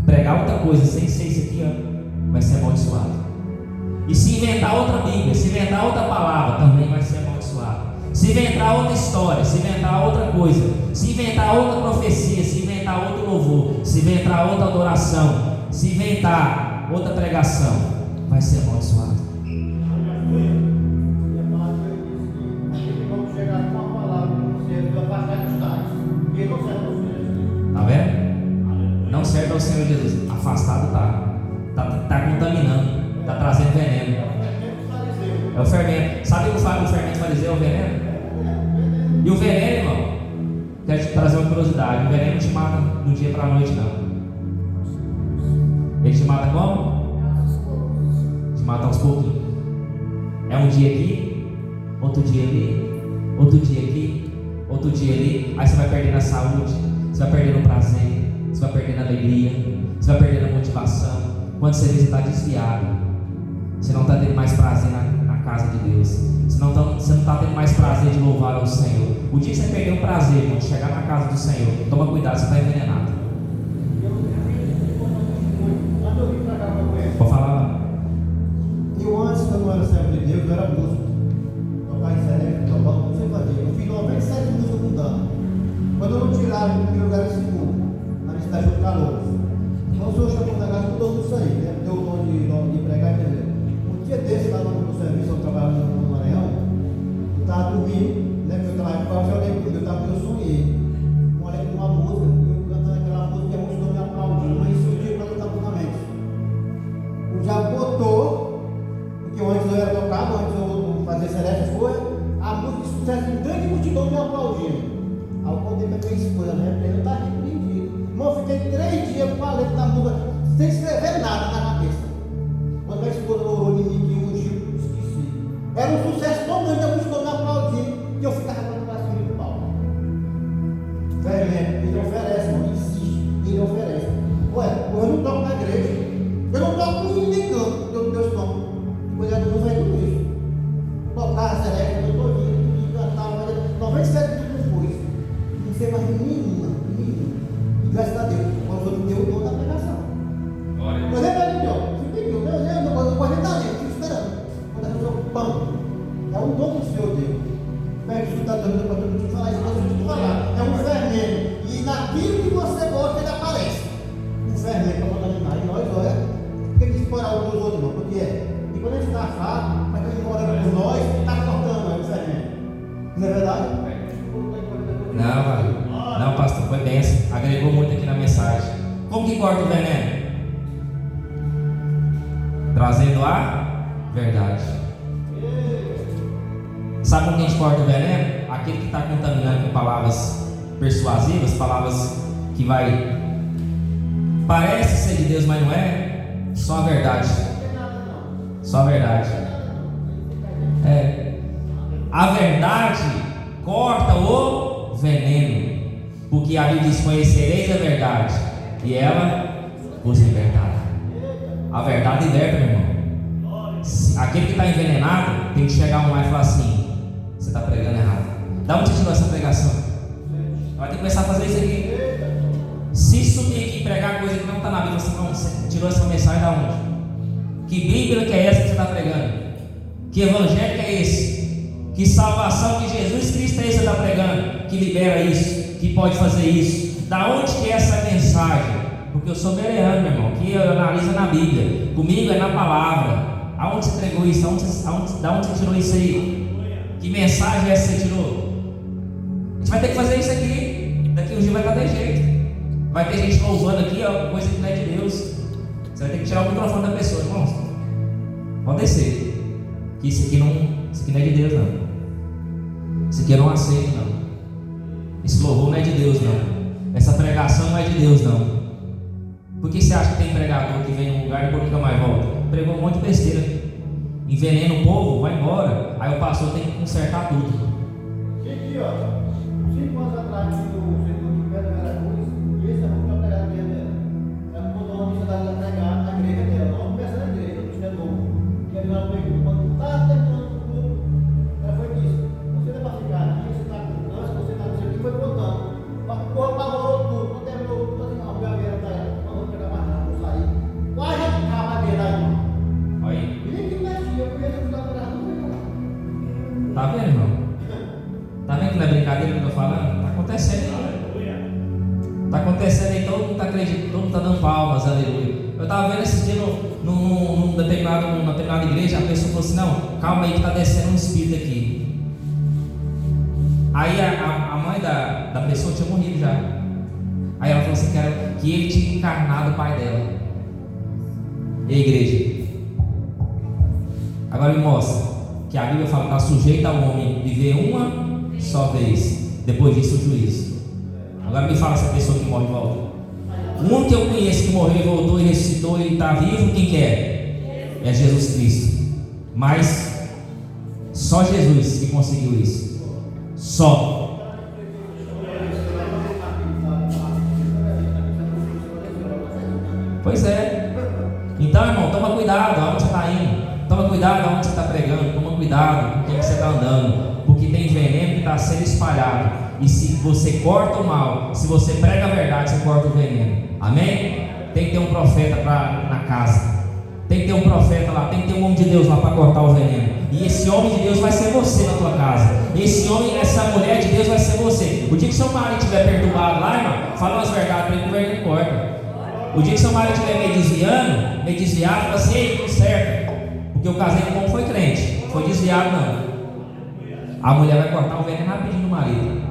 pregar outra coisa sem ser isso aqui, ó, vai ser amaldiçoado. E se inventar outra Bíblia, se inventar outra palavra, também vai ser amaldiçoado. Se inventar outra história, se inventar outra coisa, se inventar outra profecia, se inventar outro louvor, se inventar outra adoração, se inventar outra pregação, vai ser amaldiçoado. Tá vendo? Não serve ao Senhor Jesus. Afastado tá contaminando, tá trazendo veneno. É o fermento. Sabe o fermento fariseu é o veneno? E o veneno, irmão, quero te trazer uma curiosidade. O veneno não te mata do dia para a noite, não. Ele te mata como? Te mata aos pouquinhos. É um dia aqui, outro dia ali, outro dia aqui, outro dia ali. Aí você vai perdendo a saúde, você vai perdendo o prazer, você vai perdendo a alegria, você vai perdendo a motivação. Quando você vê, você está desviado. Você não está tendo mais prazer na casa de Deus. Você não está tendo mais prazer de louvar ao Senhor. O dia que você perder o prazer, irmão, de chegar na casa do Senhor, toma cuidado, você está envenenado. Pode falar. Eu antes, quando eu era servo de Deus, eu era músico. Tocar em sereno, tocar, não sei fazer. Eu fiz 97 músicas com dano. Quando eu não tirava em primeiro lugar, em segundo, na minha cidade de Calores. Então o Senhor chamou na casa, mudou tudo isso aí, né? Deu o dom de pregar e entender. Um dia desse, lá no serviço, eu trabalhava no Maranhão, eu estava dormindo, né? Porque eu trabalhava, eu sonhei. Com uma música, eu cantando aquela música, e a música me aplaudiu, mas isso dia quando eu estava na mente. O diabo botou, porque antes eu era tocado, antes eu fazia celeste, a música de sucesso em grande multidão me aplaudindo. Aí eu contei para minha esposa, né? Eu estava repreendido. Irmão, eu fiquei 3 dias com a letra da música, sem escrever nada na cabeça. Quando minha esposa orou em mim, que ungiu, esqueci. Era um sucesso tão grande, a música me aplaudindo, e eu ficava com o bracinho do pau. Fermento, ele oferece, irmão, insiste, ele oferece. Ué, eu não toco na igreja, eu não toco em ninguém canto, Deus toma. Depois é do vai do lixo. Tocar, celeste, eu estou vindo, cantava, 97 tudo não foi. Não sei mais nenhuma. E graças a Deus, quando eu dei o dom da pregação. Mas é para mim, ó, eu não vou nem dar ali, eu fico esperando. Quando a pessoa, pão, é um dom que o Senhor deu. Como é que você está dando para todo mundo falar isso? Nós vamos falar. É um fermento. E naquilo que você gosta, ele aparece. Um fermento para contaminar. E nós, olha, por que explorar o dos outros, não? Porque é. E quando a gente está afado, mas quando a gente orando por nós, está cortando o fermento. Não é verdade? Não, velho. Não, pastor, foi benção. Agregou muito aqui na mensagem. Como que corta o veneno? Trazendo a verdade. Sabe como que a gente corta o veneno? Aquele que está contaminando com palavras persuasivas, palavras que parece ser de Deus, mas não é. Só a verdade. Só a verdade. A verdade corta o veneno. Porque a Bíblia diz: conhecereis a verdade, e ela vos libertará. A verdade liberta, meu irmão. Aquele que está envenenado tem que chegar um lá e falar assim: você está pregando errado. Dá um título essa pregação. Vai ter que começar a fazer isso aqui. Se subir aqui e pregar coisa que não está na Bíblia, você tirou essa mensagem da onde? Que Bíblia que é essa que você está pregando? Que evangelho que é esse? Que salvação, que Jesus Cristo é esse que você está pregando? Que libera isso, que pode fazer isso? Da onde que é essa mensagem? Porque eu sou bereano, meu irmão, que eu analiso na Bíblia. Comigo é na palavra. Aonde você entregou isso? Da onde você tirou isso aí? Que mensagem é essa que você tirou? A gente vai ter que fazer isso aqui. Daqui uns dias vai estar de jeito. Vai ter gente louvando aqui, ó, coisa que não é de Deus. Você vai ter que tirar o microfone da pessoa, irmãos. Pode descer. Que isso aqui não é de Deus, não. Isso aqui eu não aceito, não. Esse louvor não é de Deus, não. Essa pregação não é de Deus, não. Por que você acha que tem pregador que vem num lugar e nunca mais volta? Pregou um monte de besteira, envenena o povo, vai embora. Aí o pastor tem que consertar tudo. Aqui, ó, 5 anos atrás, no setor de Pedro Veracruz, e esse é o que pregado dela. Ela mandou uma missa dela pregar na igreja dela. Não começa na igreja, no é novo. E ele não pegou, quando está terminando o culto, ela foi disso. Você não vai ficar aqui, você está com câncer, você está com isso aqui, foi contando. O corpo apavorou tudo, quando terminou o culto, assim, não, minha beira está aí, não vou pegar mais nada, vou sair. Quase a ficava na beira aí, irmão. Aí. E nem que mexia, eu conheço que está não foi lá. Tá vendo, irmão? Tá vendo que não é brincadeira que eu tô falando? Tá acontecendo aí. Tá acontecendo aí, todo mundo tá acreditando, todo mundo tá dando palmas, aleluia. Eu tava vendo esses dias numa determinada igreja, a pessoa falou assim: não, calma aí que tá descendo um espírito aqui. Aí a mãe da pessoa tinha morrido já. Aí ela falou assim: que ele tinha encarnado o pai dela. E a igreja? Agora me mostra que a Bíblia fala que está sujeita ao homem viver uma só vez, depois disso o juízo. Agora me fala essa pessoa que morre e volta. O único que eu conheço que morreu e voltou e ressuscitou e está vivo, quem que é? É Jesus Cristo. Mas só Jesus que conseguiu isso. Só. Pois é. Então, irmão, toma cuidado aonde você está indo. Toma cuidado aonde você está pregando. Toma cuidado com quem você está andando. Porque tem veneno que está sendo espalhado. E se você corta o mal, se você prega a verdade, você corta o veneno. Amém? Tem que ter um profeta na casa. Tem que ter um profeta lá. Tem que ter um homem de Deus lá para cortar o veneno. E esse homem de Deus vai ser você na tua casa. Esse homem, essa mulher de Deus vai ser você. O dia que seu marido estiver perturbado lá, irmão, fala umas verdades para ele que o veneno corta. O dia que seu marido estiver meio desviado, fala assim: ei, tudo certo. Porque eu casei com um foi crente. Foi desviado, não. A mulher vai cortar o veneno rapidinho do marido.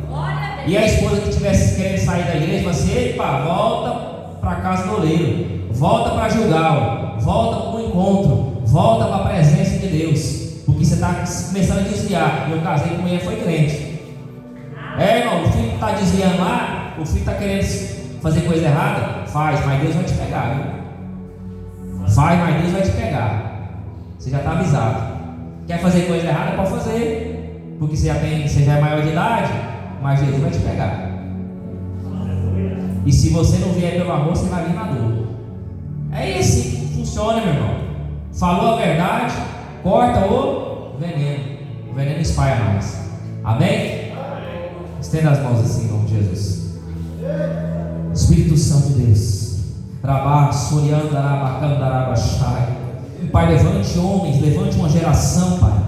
E a esposa que estivesse querendo sair da igreja, fala assim: epa, volta para a casa do oleiro. Volta para Gilgal. Volta para o encontro. Volta para a presença de Deus. Porque você está começando a desviar. Eu casei com mulher foi crente. Irmão, o filho que está desviando lá, o filho está querendo fazer coisa errada, faz, mas Deus vai te pegar, viu? Faz, mas Deus vai te pegar. Você já está avisado. Quer fazer coisa errada? Pode fazer. Porque você já é maior de idade, mas Jesus vai te pegar. E se você não vier pelo amor, você vai vir na dor. É assim que funciona, meu irmão. Falou a verdade, corta o veneno. O veneno espalha mais. Amém? Estenda as mãos assim, em nome de Jesus. Espírito Santo de Deus, Pai, levante homens, levante uma geração, Pai,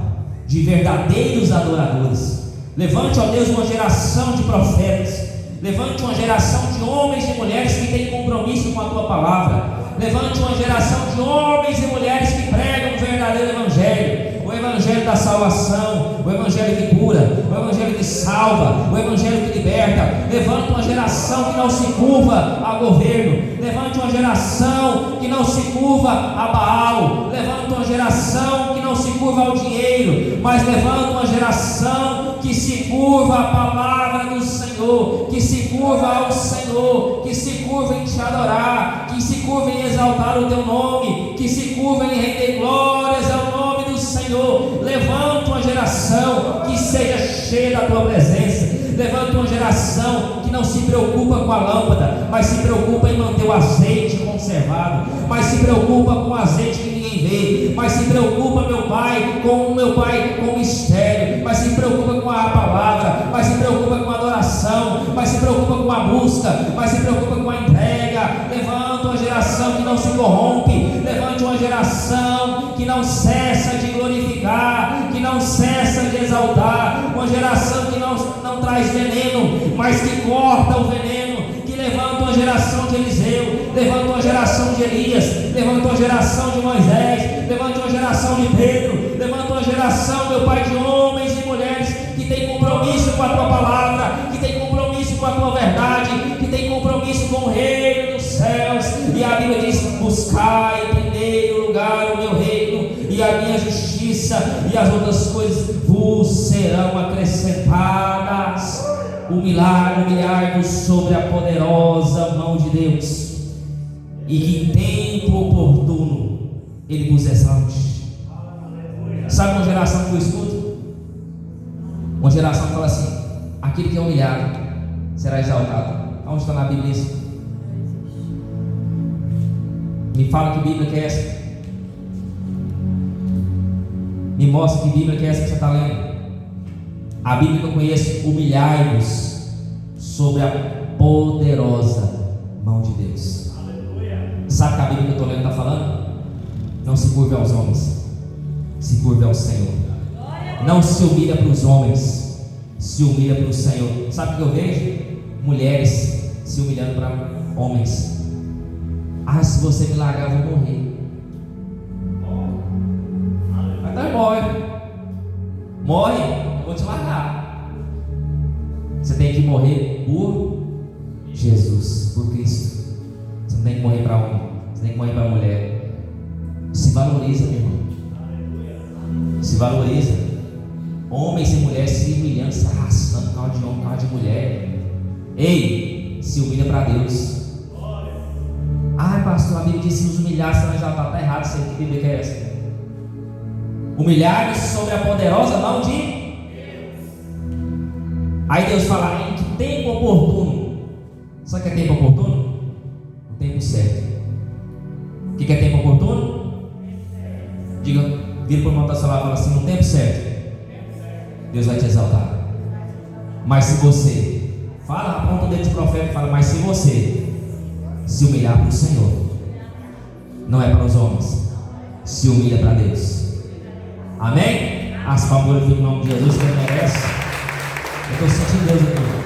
de verdadeiros adoradores. Levante, ó Deus, uma geração de profetas. Levante uma geração de homens e mulheres que têm compromisso com a Tua palavra. Levante uma geração de homens e mulheres que pregam o verdadeiro Evangelho. O Evangelho da salvação, o Evangelho que cura, o Evangelho que salva, o Evangelho que liberta. Levante uma geração que não se curva ao governo. Levante uma geração que não se curva a Baal. Levante uma geração que não se curva ao dinheiro, mas levante uma geração que se curva à palavra do Senhor, que se curva ao Senhor, que se curva em te adorar, que se curva em exaltar o teu nome, que se curva em render glórias ao nome do Senhor. Levanta uma geração que seja cheia da tua presença. Levanta uma geração que não se preocupa com a lâmpada, mas se preocupa em manter o azeite conservado, mas se preocupa com o azeite que ninguém vê, mas se preocupa, meu Pai, com o mistério, mas se preocupa com a palavra, mas se preocupa com a adoração, mas se preocupa com a busca, busca, mas se preocupa com a entrega. Levanta uma geração que não se corrompe, levante uma geração que não cessa de glorificar, que não cessa de exaltar, uma geração que não traz veneno, mas que corta o veneno, que levanta uma geração de Eliseu, levanta uma geração de Elias, levanta uma geração de Moisés, levanta uma geração de Pedro, levanta uma geração, meu Pai, de homens e mulheres que tem compromisso com a tua palavra, que tem compromisso com a tua verdade, que tem compromisso com o reino dos céus. E a Bíblia diz: buscai em primeiro lugar o meu reino e a minha justiça, e as outras coisas vos serão acrescentadas. Humilhar-vos sobre a poderosa mão de Deus, e que em tempo oportuno Ele vos exalte. Sabe uma geração que eu escuto? Uma geração que fala assim: aquele que é humilhado será exaltado. Aonde está na Bíblia isso? Me fala que Bíblia que é essa. Me mostra que Bíblia que é essa que você está lendo. A Bíblia que eu conheço: humilhai-vos sobre a poderosa mão de Deus. Sabe que a Bíblia que eu estou lendo está falando? Não se curve aos homens, se curve ao Senhor. Não se humilha para os homens, se humilha para o Senhor. Sabe o que eu vejo? Mulheres se humilhando para homens. Ah, se você me largar, eu vou morrer. Então morre, eu vou te largar. Você tem que morrer por Jesus, por Cristo. Você não tem que morrer para homem, você tem que morrer para mulher. Se valoriza, meu irmão. Se valoriza. Homens e mulheres se humilhando, se arrastando por causa de homem, por causa de mulher. Ei, se humilha para Deus. Ai, pastor, a Bíblia diz: se nos humilhar, senão já está errado. Isso aí, que Bíblia que é essa? Humilhar-nos sobre a poderosa mão de Deus. Aí Deus fala: em que tempo oportuno. Sabe o que é tempo oportuno? O tempo certo. O que é tempo oportuno? Diga, vira para o irmão da sala e fala assim: no tempo certo Deus vai te exaltar. Mas se você fala, aponta o dedo de profeta e fala: mas se você se humilhar para o Senhor, não é para os homens, se humilha para Deus. Amém? As favores do nome de Jesus, que Ele merece. Eu estou sentindo Deus aqui.